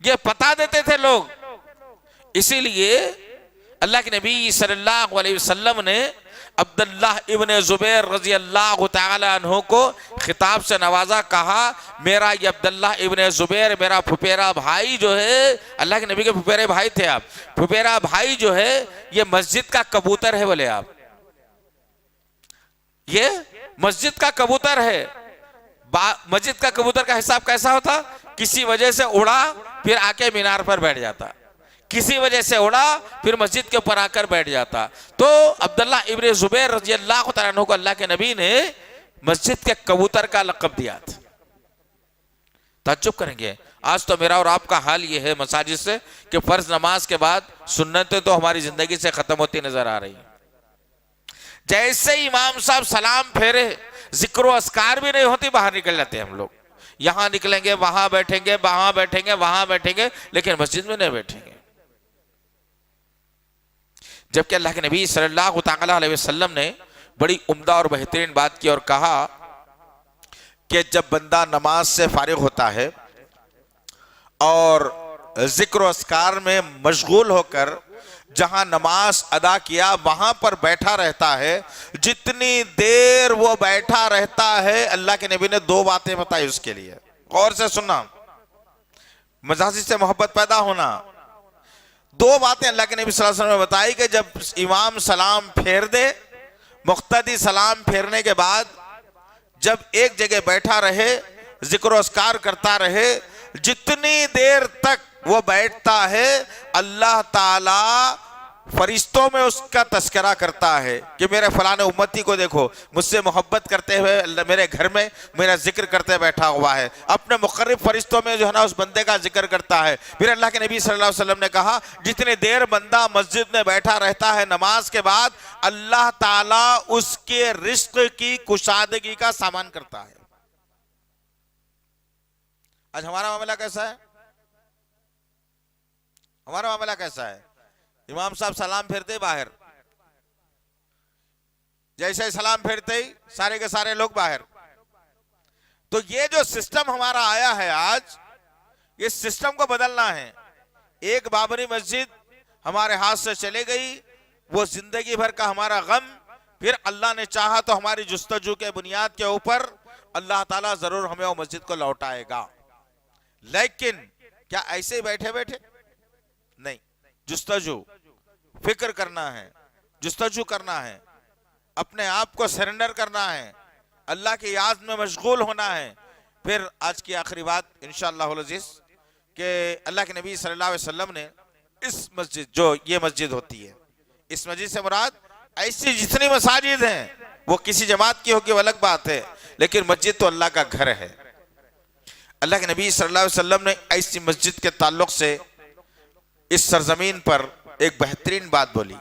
B: ये पता देते थे लोग। इसीलिए अल्लाह के नबी सल्लल्लाहु अलैहि वसल्लम ने अब्दुल्लाह इब्न जुबैर रज़ी अल्लाह तआला अन्हु को खिताब से नवाजा, कहा मेरा ये अब्दुल्लाह इब्न जुबैर मेरा फुफेरा भाई जो है, अल्लाह के नबी के फुफेरे भाई थे आप, फुफेरा भाई जो है ये मस्जिद का कबूतर है। बोले आप, ये मस्जिद का कबूतर है। मस्जिद का कबूतर का हिसाब कैसा होता? किसी वजह से उड़ा फिर आके मीनार पर बैठ जाता, किसी वजह से उड़ा फिर मस्जिद के ऊपर आकर बैठ जाता। तो अब्दुल्लाह इब्न जुबैर रज़ी अल्लाह तआला अन्हु को अल्लाह के नबी ने मस्जिद के कबूतर का लक़ब दिया था। ताज्जुब करेंगे, आज तो मेरा और आपका हाल ये है मसाजिद से कि फर्ज नमाज के बाद सुन्नतें तो हमारी जिंदगी से खत्म होती नजर आ रही है। जैसे इमाम साहब सलाम फेरे, जिक्र अस्कार भी नहीं होती, बाहर निकल जाते हैं हम लोग। यहां निकलेंगे, वहां बैठेंगे, वहां बैठेंगे, वहां बैठेंगे, लेकिन मस्जिद में नहीं बैठेंगे। जबकि अल्लाह के नबी सल्लल्लाहु तआला अलैहि वसल्लम ने बड़ी उम्दा और बेहतरीन बात की और कहा कि जब बंदा नमाज से फारिग होता है और जिक्र अस्कार में मशगूल होकर जहां नमाज अदा किया वहां पर बैठा रहता है, जितनी देर वो बैठा रहता है, अल्लाह के नबी ने दो बातें बताई उसके लिए। गौर से सुनना, मसाजिद से मोहब्बत पैदा होना। दो बातें अल्लाह के नबी सल्लल्लाहु अलैहि वसल्लम ने बताई कि जब इमाम सलाम फेर दे, मुक्तदी सलाम फेरने के बाद जब एक जगह बैठा रहे, जिक्र अस्कार करता रहे, जितनी देर तक वो बैठता है अल्लाह ताला फरिश्तों में उसका तस्करा करता है कि मेरे फलाने उम्मती को देखो, मुझसे मोहब्बत करते हुए मेरे घर में मेरा जिक्र करते बैठा हुआ है। अपने मुकर्रब फरिश्तों में जो है ना उस बंदे का जिक्र करता है। फिर अल्लाह के नबी सल्लल्लाहु अलैहि वसल्लम ने कहा जितनी देर बंदा मस्जिद में बैठा रहता है नमाज के बाद, अल्लाह ताला उसके रिस्क की कुशादगी का सामान करता है। आज हमारा मामला कैसा है? हमारा मामला कैसा है? इमाम साहब सलाम फेरते बाहर, जैसे ही सलाम फेरते ही सारे के सारे लोग बाहर। तो ये जो सिस्टम हमारा आया है आज, इस सिस्टम को बदलना है। एक बाबरी मस्जिद हमारे हाथ से चले गई, वो जिंदगी भर का हमारा गम। फिर अल्लाह ने चाहा तो हमारी जुस्तजू के बुनियाद के ऊपर अल्लाह ताला जरूर हमें वो मस्जिद को लौटाएगा। लेकिन क्या ऐसे बैठे बैठे नहीं, जुस्तजू फिक्र करना है, जुस्तजू करना है, अपने आप को सरेंडर करना है, अल्लाह की याद में मशगूल होना है। फिर आज की आखिरी बात इंशाअल्लाह अज़ीज़ कि अल्लाह के नबी सल्लल्लाहु अलैहि वसल्लम ने इस मस्जिद, जो ये मस्जिद होती है, इस मस्जिद से मुराद ऐसी जितनी मसाजिद हैं वो किसी जमात की होगी वो अलग बात है, लेकिन मस्जिद तो अल्लाह का घर है। अल्लाह के नबी सल्लल्लाहु अलैहि वसल्लम ने ऐसी मस्जिद के ताल्लुक से इस सरजमीन पर एक बेहतरीन बात बोली,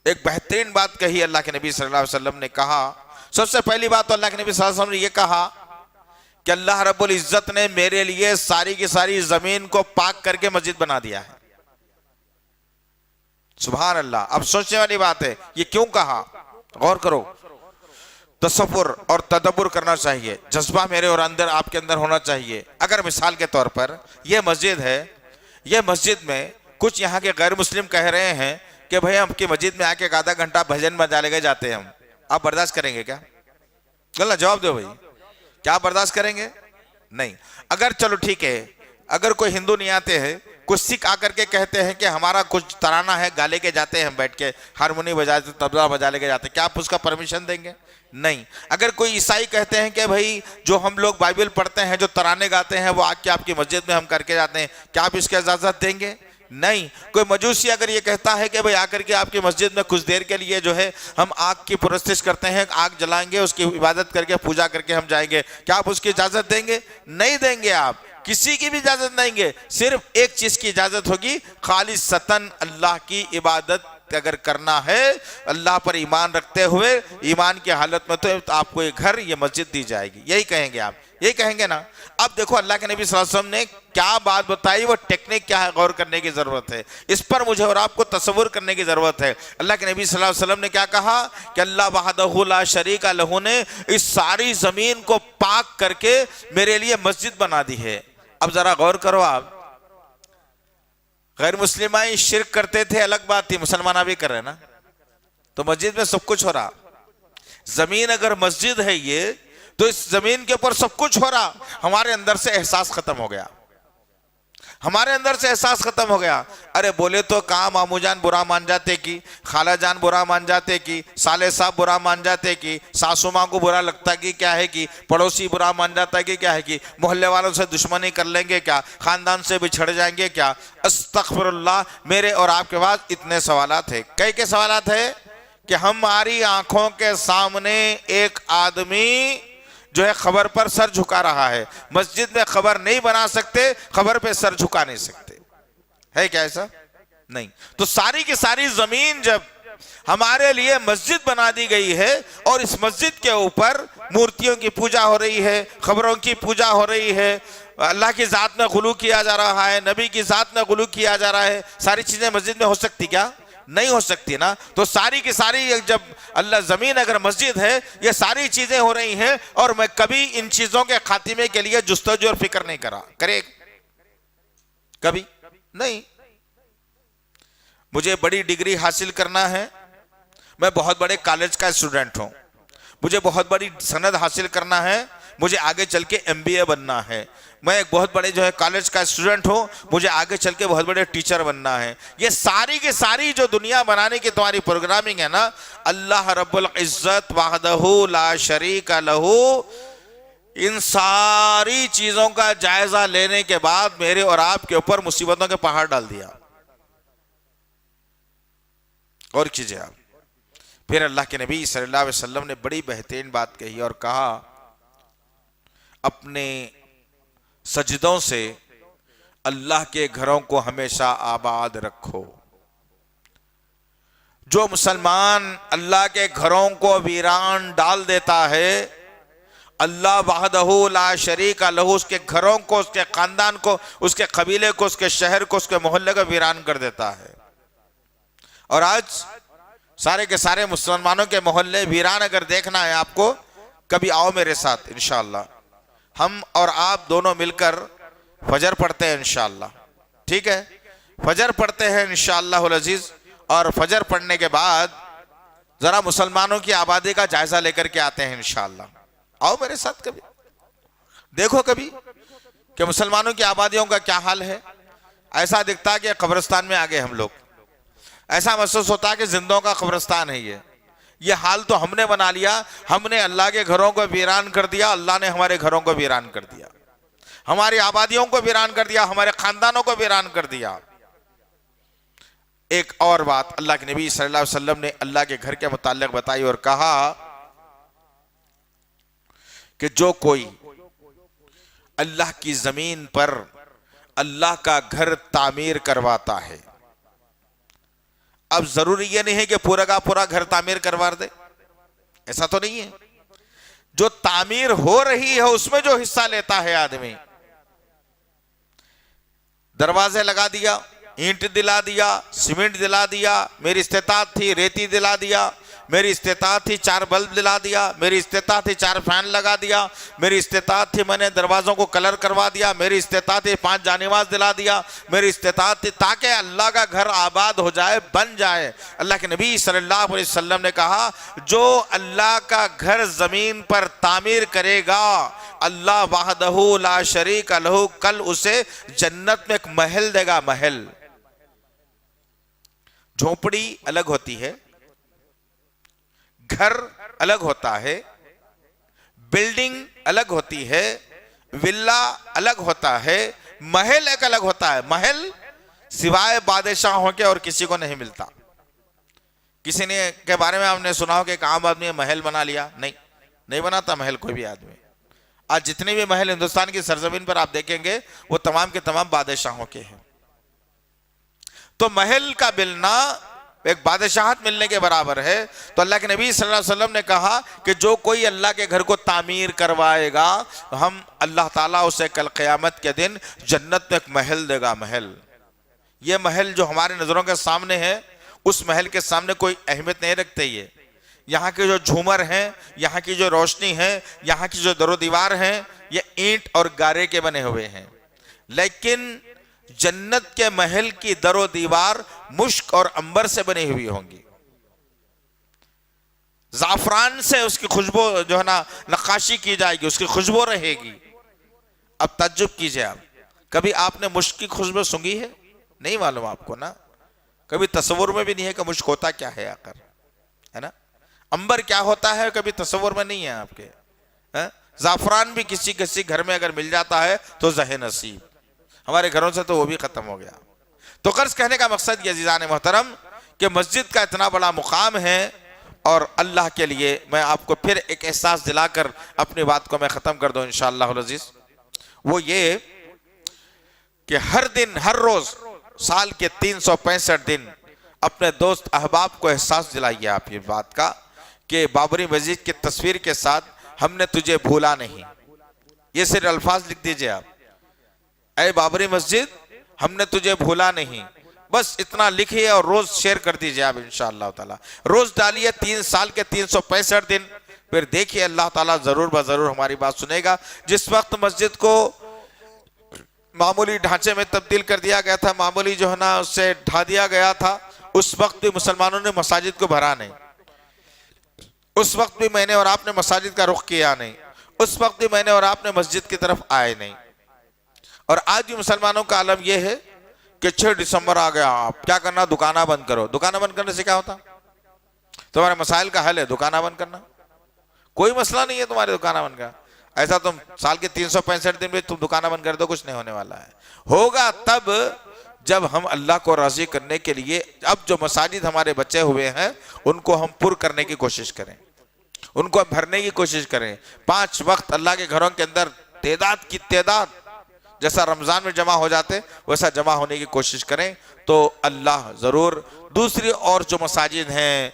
B: एक बेहतरीन बात कही। अल्लाह के नबी सल्लल्लाहु अलैहि वसल्लम ने कहा, सबसे पहली बात तो अल्लाह के नबी सल्लल्लाहु अलैहि वसल्लम ने यह कहा कि अल्लाह रब्बुल इज्जत ने मेरे लिए सारी की सारी जमीन को पाक करके मस्जिद बना दिया है। सुभान अल्लाह। अब सोचने वाली बात है, ये क्यों कहा? गौर करो, तसव्वुर और तदब्बुर करना चाहिए, जज्बा मेरे और अंदर आपके अंदर होना चाहिए। अगर मिसाल के तौर पर यह मस्जिद है, यह मस्जिद में कुछ यहाँ के गैर मुस्लिम कह रहे हैं कि भाई हम की मस्जिद में आके आधा घंटा भजन बजा लेके जाते हैं, हम आप बर्दाश्त करेंगे क्या? गलत जवाब दो भाई, क्या आप बर्दाश्त करेंगे? नहीं। अगर चलो ठीक है, अगर कोई हिंदू नहीं आते हैं, कुछ सिख आकर के कहते हैं कि हमारा कुछ तराना है, गा लेके जाते हैं, हम बैठ के हारमोनी बजाते, तबला बजा लेके जाते, क्या आप उसका परमिशन देंगे? नहीं। अगर कोई ईसाई कहते हैं कि भाई जो हम लोग बाइबल पढ़ते हैं, जो तराने गाते हैं, वो आके आपकी मस्जिद में हम करके जाते हैं, क्या आप इसकी इजाजत देंगे? नहीं। कोई मजूसी अगर ये कहता है कि भाई आकर के आपकी मस्जिद में कुछ देर के लिए जो है हम आग की परस्तिश करते हैं, आग जलाएंगे, उसकी इबादत करके पूजा करके हम जाएंगे, क्या आप उसकी इजाजत देंगे? नहीं देंगे। आप किसी की भी इजाजत नहीं देंगे। सिर्फ एक चीज की इजाजत होगी, खालिसतन अल्लाह की इबादत अगर करना है, अल्लाह पर ईमान रखते हुए, ईमान की हालत में, तो आपको ये घर, ये मस्जिद दी जाएगी। यही कहेंगे आप, यही कहेंगे ना। अब देखो अल्लाह के नबी सल्लल्लाहु अलैहि वसल्लम ने क्या बात बताई, वो टेक्निक क्या है, गौर करने की जरूरत है। इस पर मुझे और आपको तसव्वुर करने की जरूरत है। अल्लाह के नबी सल्लल्लाहु अलैहि वसल्लम ने क्या कहा कि अल्लाह वहदहु ला शरीका लहू ने इस सारी जमीन को पाक करके मेरे लिए मस्जिद बना दी है। अब जरा गौर करो आप, गैर मुस्लिमाई शिर्क करते थे, अलग बात थी, मुसलमान भी कर रहे हैं ना, तो मस्जिद में सब कुछ हो रहा। जमीन अगर मस्जिद है ये, तो इस जमीन के ऊपर सब कुछ हो रहा। हमारे अंदर से एहसास खत्म हो गया, हमारे अंदर से एहसास खत्म हो गया। अरे बोले तो कहाँ मामू जान बुरा मान जाते कि, खाला जान बुरा मान जाते कि, साले साहब बुरा मान जाते कि, सासू माँ को बुरा लगता कि क्या है कि, पड़ोसी बुरा मान जाता कि क्या है कि, मोहल्ले वालों से दुश्मनी कर लेंगे क्या, खानदान से बिछड़ जाएंगे क्या। अस्तगफिरुल्लाह, मेरे और आपके पास इतने सवालात है। कई के सवालात है कि हमारी आंखों के सामने एक आदमी जो है खबर पर सर झुका रहा है, मस्जिद में खबर नहीं बना सकते, खबर पे सर झुका नहीं सकते, है क्या ऐसा? नहीं। तो सारी की सारी जमीन जब हमारे लिए मस्जिद बना दी गई है, और इस मस्जिद के ऊपर मूर्तियों की पूजा हो रही है, खबरों की पूजा हो रही है, अल्लाह की जात में गुलू किया जा रहा है, नबी की जात में गुलू किया जा रहा है, सारी चीजें मस्जिद में हो सकती क्या? नहीं हो सकती ना। तो सारी की सारी, जब अल्लाह जमीन अगर मस्जिद है, ये सारी चीजें हो रही हैं, और मैं कभी इन चीजों के खात्मे के लिए जुस्तजू और फिक्र नहीं करा, करे कभी नहीं। मुझे बड़ी डिग्री हासिल करना है, मैं बहुत बड़े कॉलेज का स्टूडेंट हूं, मुझे बहुत बड़ी सनद हासिल करना है, मुझे आगे चल के MBA बनना है, मैं एक बहुत बड़े जो है कॉलेज का स्टूडेंट हूं, मुझे आगे चल के बहुत बड़े टीचर बनना है। ये सारी की सारी जो दुनिया बनाने की तुम्हारी प्रोग्रामिंग है ना, अल्लाह रब्बुल इज्जत वहदहु ला शरीका लहू, इन सारी चीजों का जायजा लेने के बाद मेरे और आपके ऊपर मुसीबतों के पहाड़ डाल दिया। और कीजिए आप। फिर अल्लाह के नबी सल्लल्लाहु अलैहि वसल्लम ने बड़ी बेहतरीन बात कही और कहा, अपने सजदों से अल्लाह के घरों को हमेशा आबाद रखो। जो मुसलमान अल्लाह के घरों को वीरान डाल देता है, अल्लाह वहदहु ला शरीका लहू उसके घरों को, उसके खानदान को, उसके कबीले को, उसके शहर को, उसके मोहल्ले को वीरान कर देता है। और आज सारे के सारे मुसलमानों के मोहल्ले वीरान अगर देखना है आपको, कभी आओ मेरे साथ, इंशाअल्लाह हम और आप दोनों मिलकर फजर पढ़ते हैं इंशाअल्लाह, ठीक है? फजर पढ़ते हैं इंशाअल्लाह अजीज, और फजर पढ़ने के बाद जरा मुसलमानों की आबादी का जायजा लेकर के आते हैं इंशाअल्लाह। आओ मेरे साथ, कभी देखो कभी कि मुसलमानों की आबादियों का क्या हाल है। ऐसा दिखता है कि कब्रिस्तान में आ गए हम लोग, ऐसा महसूस होता है कि जिंदों का कब्रिस्तान है ये हाल तो हमने बना लिया। हमने अल्लाह के घरों को वीरान कर दिया, अल्लाह ने हमारे घरों को वीरान कर दिया, हमारी आबादियों को वीरान कर दिया, हमारे खानदानों को वीरान कर दिया। एक और बात अल्लाह के नबी सल्लल्लाहु अलैहि वसल्लम ने अल्लाह के घर के मुताल्लिक बताई और कहा कि जो कोई अल्लाह की जमीन पर अल्लाह का घर तामीर करवाता है, अब जरूरी ये नहीं है कि पूरा का पूरा घर तामीर करवा दे, ऐसा तो नहीं है। जो तामीर हो रही है उसमें जो हिस्सा लेता है आदमी, दरवाजे लगा दिया, ईंट दिला दिया, सीमेंट दिला दिया, मेरी इस्तेताअत थी, रेती दिला दिया, मेरी इस्तेताअत थी 4 बल्ब दिला दिया, मेरी इस्तेताअत थी 4 फैन लगा दिया, मेरी इस्तेताअत थी मैंने दरवाज़ों को कलर करवा दिया, मेरी इस्तेताअत थी 5 जानिमाज दिला दिया, मेरी इस्तेताअत थी ताकि अल्लाह का घर आबाद हो जाए, बन जाए। अल्लाह के नबी सल्लल्लाहु अलैहि वसल्लम ने कहा, जो अल्लाह का घर ज़मीन पर तामीर करेगा, अल्लाह वहदहू ला शरीक लहू, कल उसे जन्नत में एक महल देगा। महल, झोपड़ी अलग होती है, घर अलग होता है, बिल्डिंग अलग होती है, विल्ला अलग होता है, महल एक अलग होता है। महल सिवाय बादशाहों के और किसी को नहीं मिलता। किसी ने के बारे में आपने सुना हो कि एक आम आदमी ने महल बना लिया? नहीं बनाता महल कोई भी आदमी। आज जितने भी महल हिंदुस्तान की सरजमीन पर आप देखेंगे वो तमाम के तमाम बादशाहों के हैं। तो महल का मिलना एक बादशाहत मिलने के बराबर है। तो अल्लाह के नबी सल्लल्लाहु अलैहि वसल्लम ने कहा कि जो कोई अल्लाह के घर को तामीर करवाएगा, हम अल्लाह ताला उसे कल क़यामत के दिन जन्नत में एक महल देगा। महल, ये महल जो हमारे नजरों के सामने है, उस महल के सामने कोई अहमियत नहीं रखते। ये यहाँ के जो झूमर हैं, यहाँ की जो रोशनी है, यहाँ की जो दरो दीवार हैं, ये ईंट और गारे के बने हुए हैं। लेकिन जन्नत के महल की दरो दीवार मुश्क और अंबर से बनी हुई होंगी, जाफरान से उसकी खुशबू जो है ना नक्काशी की जाएगी, उसकी खुशबू रहेगी। अब तज्जुब कीजिए, आप कभी आपने मुश्क की खुशबू सूंघी है? नहीं मालूम आपको ना, कभी तस्वुर में भी नहीं है कि मुश्क होता क्या है आकर, है ना। अंबर क्या होता है कभी तस्वुर में नहीं है आपके, है? जाफरान भी किसी किसी घर में अगर मिल जाता है तो ज़हे नसीब, हमारे घरों से तो वो भी खत्म हो गया। तो कर्ज कहने का मकसद ये अज़ीज़ान मोहतरम कि मस्जिद का इतना बड़ा मुकाम है, और अल्लाह के लिए मैं आपको फिर एक एहसास दिलाकर अपनी बात को मैं ख़त्म कर दूँ इंशाअल्लाह अज़ीज़। वो ये कि हर दिन, हर रोज़, साल के 365 दिन अपने दोस्त अहबाब को एहसास दिलाइए आप ये बात का कि बाबरी मस्जिद की तस्वीर के साथ हमने तुझे भूला नहीं। ये सिर्फ अल्फाज लिख दीजिए आप, ऐ बाबरी मस्जिद हमने तुझे भूला नहीं, बस इतना लिखिए और रोज शेयर कर दीजिए आप इंशाअल्लाह ताला। रोज डालिए 3 साल के 365 दिन, फिर देखिए अल्लाह ताला जरूर ब जरूर हमारी बात सुनेगा। जिस वक्त मस्जिद को मामूली ढांचे में तब्दील कर दिया गया था, मामूली जो है ना उससे ढा दिया गया था, उस वक्त भी मुसलमानों ने मसाजिद को भरा नहीं, उस वक्त भी मैंने और आपने मसाजिद का रुख किया नहीं, उस वक्त भी मैंने और आपने मस्जिद की तरफ आए नहीं। और आज भी मुसलमानों का आलम यह है कि 6 दिसंबर आ गया, आप क्या करना, दुकाना बंद करो। दुकाना बंद करने से क्या होता? तुम्हारे मसाइल का हल है दुकाना बंद करना, कोई मसला नहीं है तुम्हारे दुकाना बंद का। ऐसा तुम साल के 365 दिन में तुम दुकाना बंद कर दो, कुछ नहीं होने वाला है। होगा तब जब हम अल्लाह को राजी करने के लिए अब जो मसाजिद हमारे बचे हुए हैं उनको हम पुर करने की कोशिश करें, उनको भरने की कोशिश करें। 5 वक्त अल्लाह के घरों के अंदर तादाद की तादाद जैसा रमज़ान में जमा हो जाते वैसा जमा होने की कोशिश करें, तो अल्लाह ज़रूर दूसरी और जो मसाजिद हैं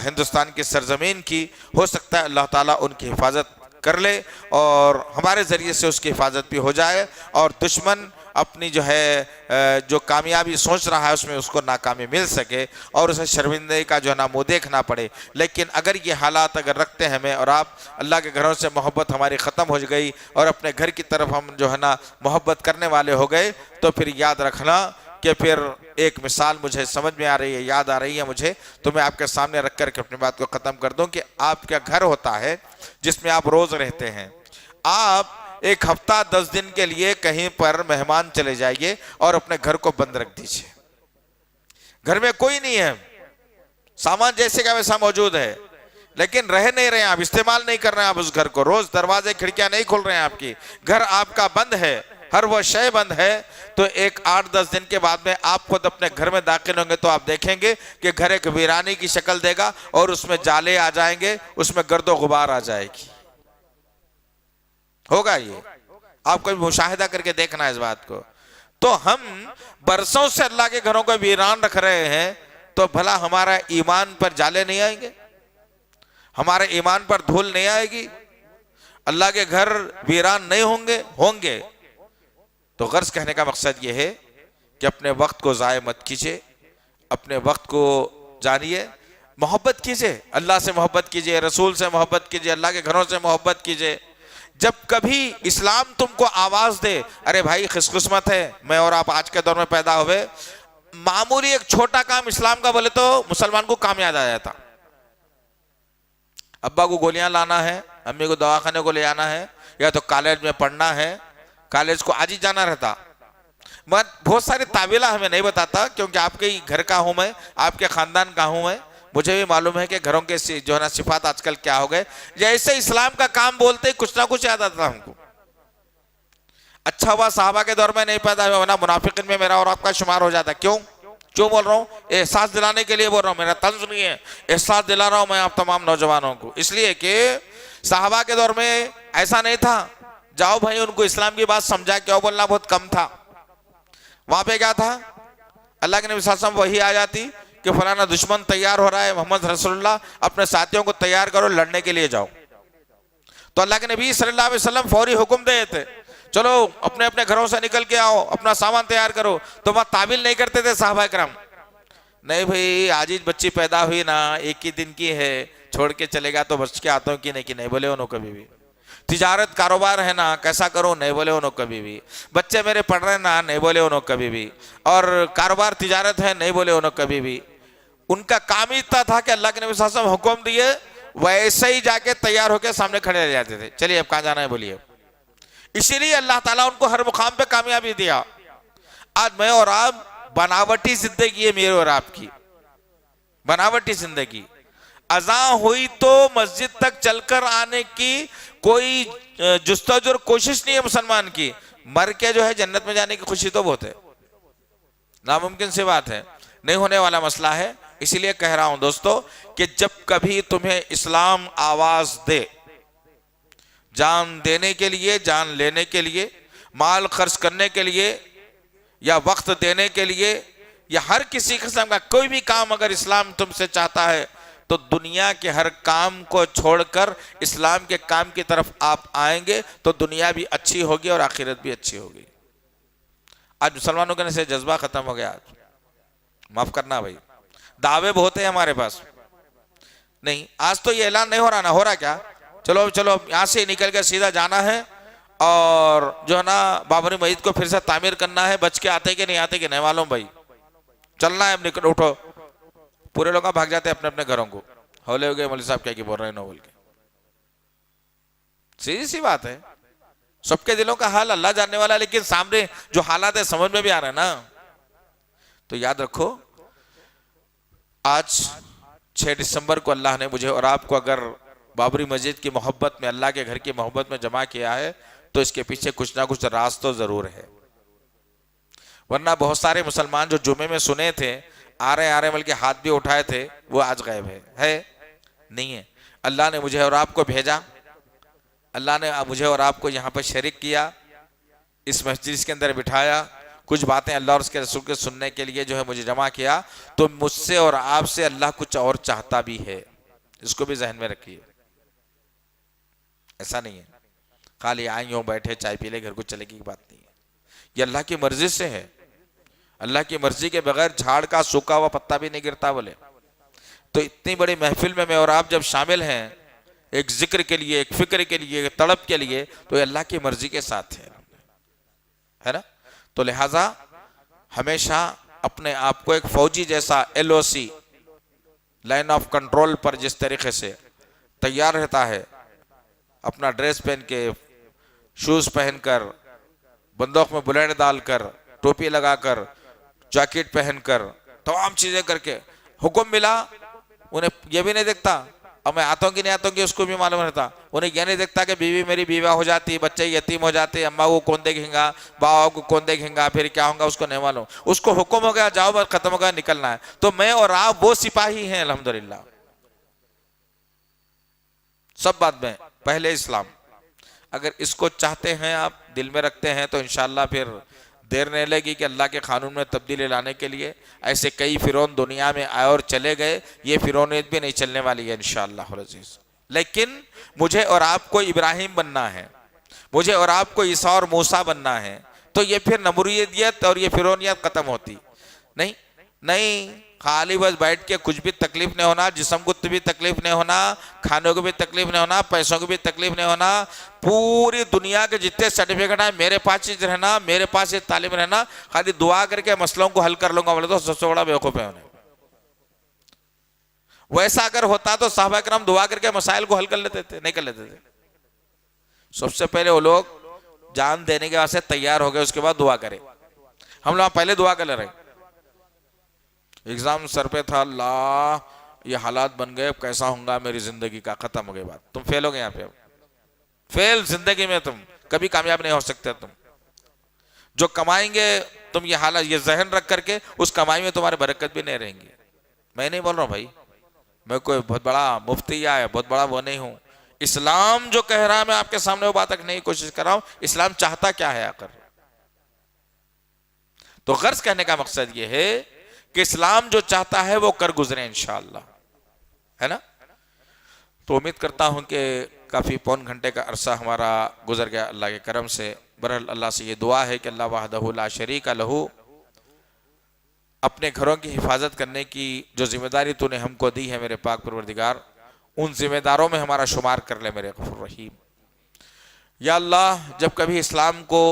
B: हिंदुस्तान की सरजमीन की, हो सकता है अल्लाह ताला उनकी हिफाजत कर ले और हमारे ज़रिए से उसकी हिफाजत भी हो जाए, और दुश्मन अपनी जो है जो कामयाबी सोच रहा है उसमें उसको नाकामी मिल सके और उसे शर्मिंदगी का जो है ना मुँह देखना पड़े। लेकिन अगर ये हालात अगर रखते हैं हमें और आप, अल्लाह के घरों से मोहब्बत हमारी ख़त्म हो गई और अपने घर की तरफ हम जो है ना मोहब्बत करने वाले हो गए, तो फिर याद रखना कि फिर एक मिसाल मुझे समझ में आ रही है, याद आ रही है मुझे, तो मैं आपके सामने रख कर के अपनी बात को ख़त्म कर दूँ कि आपका घर होता है जिसमें आप रोज़ रहते हैं। आप एक हफ्ता 10 दिन के लिए कहीं पर मेहमान चले जाइए और अपने घर को बंद रख दीजिए। घर में कोई नहीं है, सामान जैसे का वैसा मौजूद है, लेकिन रह नहीं रहे आप, इस्तेमाल नहीं कर रहे हैं आप उस घर को, रोज दरवाजे खिड़कियां नहीं खोल रहे हैं आपकी, घर आपका बंद है, हर वह शय बंद है। तो एक 8-10 दिन के बाद में आप खुद अपने घर में दाखिल होंगे तो आप देखेंगे कि घर एक वीरानी की शक्ल देगा और उसमें जाले आ जाएंगे, उसमें गर्दो गुबार आ जाएगी। होगा ये, आप कभी मुशाहिदा करके देखना इस बात को। तो हम बरसों से अल्लाह के घरों को वीरान रख रहे हैं, तो भला हमारा ईमान पर जाले नहीं आएंगे, हमारे ईमान पर धूल नहीं आएगी, अल्लाह के घर वीरान नहीं होंगे। तो गर्ज कहने का मकसद ये है कि अपने वक्त को ज़ाय मत कीजिए, अपने वक्त को जानिए। मोहब्बत कीजिए, अल्लाह से मोहब्बत कीजिए, रसूल से मोहब्बत कीजिए, अल्लाह के घरों से मोहब्बत कीजिए। जब कभी इस्लाम तुमको आवाज दे, अरे भाई खुशकिस्मत है मैं और आप आज के दौर में पैदा हुए, मामूली एक छोटा काम इस्लाम का बोले तो मुसलमान को काम याद आ जाता। अब्बा को गोलियां लाना है, अम्मी को दवाखाने को ले आना है, या तो कॉलेज में पढ़ना है, कॉलेज को आज ही जाना रहता। मैं बहुत सारी तावीला हमें नहीं बताता, क्योंकि आपके ही घर का हूं मैं, आपके खानदान का हूं मैं, मुझे भी मालूम है कि घरों के जो है ना सिफात आजकल क्या हो गए। जैसे इस्लाम का काम बोलते ही कुछ ना कुछ याद आता हमको। अच्छा हुआ साहबा के दौर में नहीं पैदा हुआ, वरना मुनाफिकिन में मेरा और आपका शुमार हो जाता। क्यों बोल रहा हूँ? एहसास दिलाने के लिए बोल रहा हूँ, मेरा तंज नहीं है, एहसास दिला रहा हूँ मैं आप तमाम नौजवानों को। इसलिए कि साहबा के दौर में ऐसा नहीं था, जाओ भाई उनको इस्लाम की बात समझा, क्यों बोलना बहुत कम था। वहां पे क्या था, अल्लाह के नबी सल्लल्लाहु अलैहि वसल्लम वही आ जाती कि फलाना दुश्मन तैयार हो रहा है, मोहम्मद रसूलुल्लाह अपने साथियों को तैयार करो, लड़ने के लिए जाओ। तो अल्लाह के नबी सल्लल्लाहु अलैहि वसल्लम फौरी हुक्म दे थे, चलो अपने अपने घरों से निकल के आओ, अपना सामान तैयार करो। तो वह ताबिल नहीं करते थे साहबा करम, नहीं भाई आज ही बच्ची पैदा हुई ना, एक ही दिन की है, छोड़ के चलेगा तो बच के आतों की नहीं बोले उन्होंने कभी भी। तिजारत कारोबार है ना, कैसा करो, नहीं बोले उन्होंने कभी भी। बच्चे मेरे पढ़ रहे ना, नहीं बोले उन्होंने कभी भी। और कारोबार तिजारत है, नहीं बोले उन्होंने कभी भी। उनका काम ही इतना था कि अल्लाह के नबी सल्लल्लाहु अलैहि वसल्लम हुक्म दिए, वैसे ही जाके तैयार होकर सामने खड़े रह जाते थे, चलिए अब कहाँ जाना है बोलिए। इसीलिए अल्लाह ताला उनको हर मुकाम पे कामयाबी दिया। आज मैं और आप बनावटी जिंदगी है, मेरे और आपकी बनावटी जिंदगी। अज़ा हुई तो मस्जिद तक चलकर आने की कोई जुस्तजू और कोशिश नहीं है मुसलमान की, मर के जो है जन्नत में जाने की खुशी तो बहुत है, नामुमकिन सी बात है, नहीं होने वाला मसला है। इसीलिए कह रहा हूं दोस्तों कि जब कभी तुम्हें इस्लाम आवाज दे, जान देने के लिए, जान लेने के लिए, माल खर्च करने के लिए, या वक्त देने के लिए, या हर किसी किस्म का कोई भी काम अगर इस्लाम तुमसे चाहता है, तो दुनिया के हर काम को छोड़कर इस्लाम के काम की तरफ आप आएंगे तो दुनिया भी अच्छी होगी और आखिरत भी अच्छी होगी। आज मुसलमानों के से जज्बा खत्म हो गया। आज माफ करना भाई, दावे बहुत है हमारे पास, नहीं आज तो ये ऐलान नहीं हो रहा ना, हो रहा क्या, चलो चलो यहां से निकल के सीधा जाना है और जो है ना बाबरी मस्जिद को फिर से तामीर करना है, बच के आते कि नहीं आते कि नहीं मालूम भाई, चलना है, निकल उठो। पूरे लोग भाग जाते हैं अपने अपने घरों को, हौले हो गए मौलवी साहब क्या बोल रहे हैं, नो बोल के। सीधी सी बात है, सबके दिलों का हाल अल्लाह जानने वाला है, लेकिन सामने जो हालात है समझ में भी आ रहा है ना। तो याद रखो, आज 6 दिसंबर को अल्लाह ने मुझे और आपको अगर बाबरी मस्जिद की मोहब्बत में, अल्लाह के घर की मोहब्बत में जमा किया है, तो इसके पीछे कुछ ना कुछ राज तो जरूर है। वरना बहुत सारे मुसलमान जो जुमे में सुने थे, आ रहे बल्कि हाथ भी उठाए थे, वो आज गायब है नहीं है। अल्लाह ने मुझे और आपको भेजा, अल्लाह ने मुझे और आपको यहाँ पर शरीक किया, इस मस्जिद के अंदर बिठाया, कुछ बातें अल्लाह और उसके रसूल के सुनने के लिए जो है मुझे जमा किया। तो मुझसे और आपसे अल्लाह कुछ और चाहता भी है, इसको भी जहन में रखिए। ऐसा नहीं है खाली आए यूं बैठे चाय पी ले घर को चले की बात नहीं है, ये अल्लाह की मर्जी से है। अल्लाह की मर्जी के बगैर झाड़ का सूखा हुआ पत्ता भी नहीं गिरता बोले। तो इतनी बड़ी महफिल में मैं और आप जब शामिल हैं, एक जिक्र के लिए, एक फिक्र के लिए, एक तड़प के लिए, तो ये अल्लाह की मर्जी के साथ है ना। तो लिहाजा हमेशा अपने आप को एक फौजी जैसा LOC, लाइन ऑफ कंट्रोल पर जिस तरीके से तैयार रहता है, अपना ड्रेस पहन के, शूज पहनकर, बंदूक में बुलेट डालकर, टोपी लगाकर, जैकेट पहनकर, तमाम चीजें करके, हुक्म मिला उन्हें यह भी नहीं देखता अब मैं आता हूँ कि नहीं आता हूँ कि उसको भी मालूम रहता। उन्हें यह नहीं देखता कि बीवी मेरी बीवा हो जाती, बच्चे यतीम हो जाते, अम्मा को कौन देखेगा, बाबा को कौन देखेगा, फिर क्या होगा उसको नहीं मालूम। उसको हुक्म हो गया जाओ बस खत्म हो गया, निकलना है। तो मैं और आप वो सिपाही हैं अल्हम्दुलिल्लाह, सब बात में पहले इस्लाम। अगर इसको चाहते हैं आप, दिल में रखते हैं, तो इंशाअल्लाह फिर देर नहीं लगी कि अल्लाह के कानून में तब्दीली लाने के लिए ऐसे कई फिरौन दुनिया में आए और चले गए, ये फिरौनियत भी नहीं चलने वाली है इंशाअल्लाह अज़ीज़। लेकिन मुझे और आपको इब्राहिम बनना है, मुझे और आपको ईसा और मूसा बनना है, तो ये फिर नमरूदियत और ये फिरौनियत खत्म होती नहीं। खाली बस बैठ के कुछ भी तकलीफ नहीं होना, जिस्म को भी तकलीफ नहीं होना, खाने को भी तकलीफ नहीं होना, पैसों को भी तकलीफ नहीं होना, पूरी दुनिया के जितने सर्टिफिकेट है मेरे पास ही रहना, मेरे पास ही तालीम रहना, खाली दुआ करके मसलों को हल कर लूंगा, बोले तो सबसे बड़ा बेवकूफ है उन्हें। वैसा अगर होता तो सहाबा किराम दुआ करके मसाइल को हल कर लेते थे, नहीं कर लेते थे। सबसे पहले वो लोग जान देने के वास्ते तैयार हो गए, उसके बाद दुआ करें। हम लोग पहले दुआ कर ले रहे, एग्जाम सर पे था, अल्लाह ये हालात बन गए, कैसा होगा मेरी जिंदगी का, खत्म हो गई बात, तुम फेल हो गए यहाँ पे। फेल जिंदगी में तुम कभी कामयाब नहीं हो सकते। तुम जो कमाएंगे तुम ये हालत ये जहन रख करके उस कमाई में तुम्हारी बरकत भी नहीं रहेंगी। मैं नहीं बोल रहा हूँ भाई, मैं कोई बहुत बड़ा मुफ्ती या बहुत बड़ा वो नहीं हूं। इस्लाम जो कह रहा है मैं आपके सामने वो बात रखने की कोशिश कर रहा हूं। इस्लाम चाहता क्या है आकर? तो गर्ज कहने का मकसद ये है कि इस्लाम जो चाहता है वो कर गुजरे इंशाअल्लाह, है ना। तो उम्मीद करता हूं कि काफी पौन घंटे का अरसा हमारा गुजर गया अल्लाह के करम से। बहरहाल अल्लाह से ये दुआ है कि अल्लाह वहदहू ला शरीका लहू, अपने घरों की हिफाजत करने की जो जिम्मेदारी तूने हमको दी है मेरे पाक परवरदिगार, उन जिम्मेदारों में हमारा शुमार कर ले मेरे गफूर रहीम। या अल्लाह, जब कभी इस्लाम को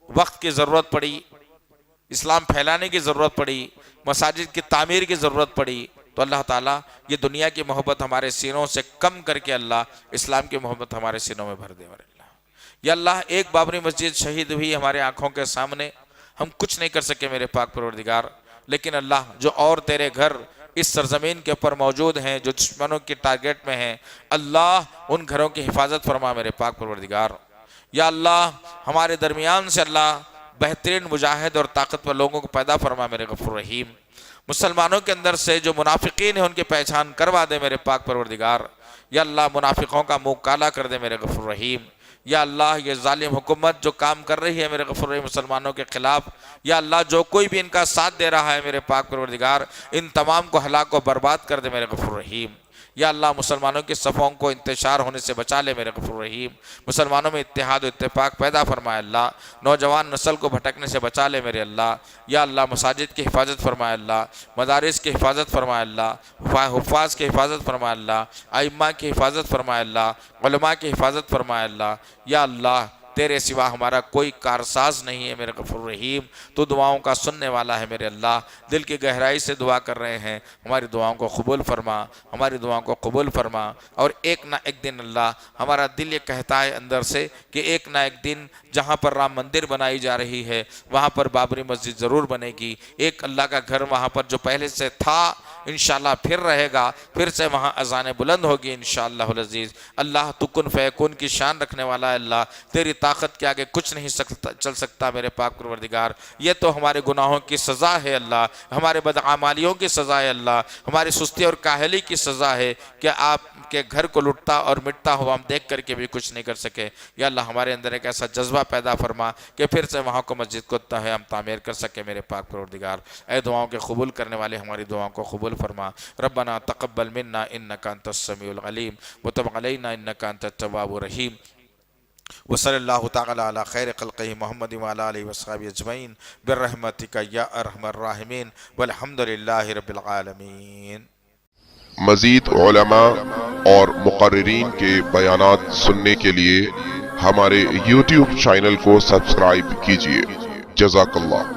B: वक्त की ज़रूरत पड़ी, इस्लाम फैलाने की ज़रूरत पड़ी, मसाजिद की तामीर की ज़रूरत पड़ी, तो अल्लाह ताला ये दुनिया की मोहब्बत हमारे सीनों से कम करके अल्लाह इस्लाम की मोहब्बत हमारे सीनों में भर दे मेरे अल्लाह। या अल्लाह, एक बाबरी मस्जिद शहीद हुई हमारे आंखों के सामने, हम कुछ नहीं कर सके मेरे पाक परवरदिगार, लेकिन अल्लाह जो और तेरे घर इस सरजमीन के ऊपर मौजूद हैं, जो दुश्मनों की टारगेट में हैं, अल्लाह उन घरों की हिफाजत फरमा मेरे पाक परवरदिगार। या अल्लाह, हमारे दरमियान से अल्लाह बेहतरीन मुजाहिद और ताकतवर लोगों को पैदा फरमा मेरे गफूर रहीम। मुसलमानों के अंदर से जो मुनाफिकीन है उनकी पहचान करवा दे मेरे पाक परवरदिगार। या अल्लाह, मुनाफिकों का मुंह काला कर दे मेरे गफूर रहीम। या अल्लाह, ये जालिम हुकूमत जो काम कर रही है मेरे गफूर रहीम मुसलमानों के खिलाफ, या अल्लाह जो कोई भी इनका साथ दे रहा है मेरे पाक परवरदिगार, इन तमाम को हलाक व बर्बाद कर दे मेरे गफूर रहीम। या अल्लाह, मुसलमानों की सफ़ों को इंतशार होने से बचा ले मेरे गफूर रहीम। मुसलमानों में इत्तेहाद और इत्तेफाक पैदा फरमाए अल्लाह। नौजवान नस्ल को भटकने से बचा ले मेरे अल्लाह। या अल्लाह, मसाजिद की हिफाजत फरमाए अल्लाह, मदारिस की हिफाजत फरमाए अल्लाह, हुफ़ाज़ की हिफाजत फरमाए अल्लाह, आइम्मा की हिफाजत फरमाए अल्लाह, उलमा की हिफाजत फरमाए अल्लाह। या अल्लाह, तेरे सिवा हमारा कोई कारसाज नहीं है मेरे गफूर रहीम। तो दुआओं का सुनने वाला है मेरे अल्लाह। दिल की गहराई से दुआ कर रहे हैं, हमारी दुआओं को कबूल फरमा, हमारी दुआओं को कबूल फरमा। और एक ना एक दिन अल्लाह, हमारा दिल ये कहता है अंदर से कि एक ना एक दिन जहाँ पर राम मंदिर बनाई जा रही है वहाँ पर बाबरी मस्जिद ज़रूर बनेगी। एक अल्लाह का घर वहाँ पर जो पहले से था इंशाअल्लाह फिर रहेगा, फिर से वहाँ अज़ानें बुलंद होगी इंशाअल्लाह अज़ीज़। अल्लाह, तू कुन फ़यकून की शान रखने वाला है अल्लाह, तेरी ताकत के आगे कुछ नहीं चल सकता मेरे पाक परवरदिगार। ये तो हमारे गुनाहों की सज़ा है अल्लाह, हमारे बदआमालियों की सज़ा है अल्लाह, हमारी सुस्ती और काहली की सज़ा है कि आपके घर को लुटता और मिटता हुआ हम देख करके भी कुछ नहीं कर सके। या अल्लाह, हमारे अंदर एक ऐसा जज्बा पैदा फरमा कि फिर से वहाँ को मस्जिद को हम तामीर कर सके मेरे पाक परवरदिगार। ऐ दुआओं के कबूल करने वाले हमारी दुआओं को कबूल फरमा। रब्बना तक़ब्बल मिन्ना इन्नका अंतस समीउल अलीम व तब अलैना इन्नका अंतत तव्वाबुर रहीम। व सल्लल्लाहु तआला अला खैर खल्क़िही मुहम्मद व अला आलिहि व अस्हाबिहि अजमईन बिर्रहमतिका या अरहमर राहिमीन वल्हम्दुलिल्लाहि रब्बिल आलमीन।
C: मज़ीद उलमा और मुक़र्रिरीन के बयानात सुनने के लिए हमारे YouTube चैनल को सब्सक्राइब कीजिए। जज़ाकल्लाह।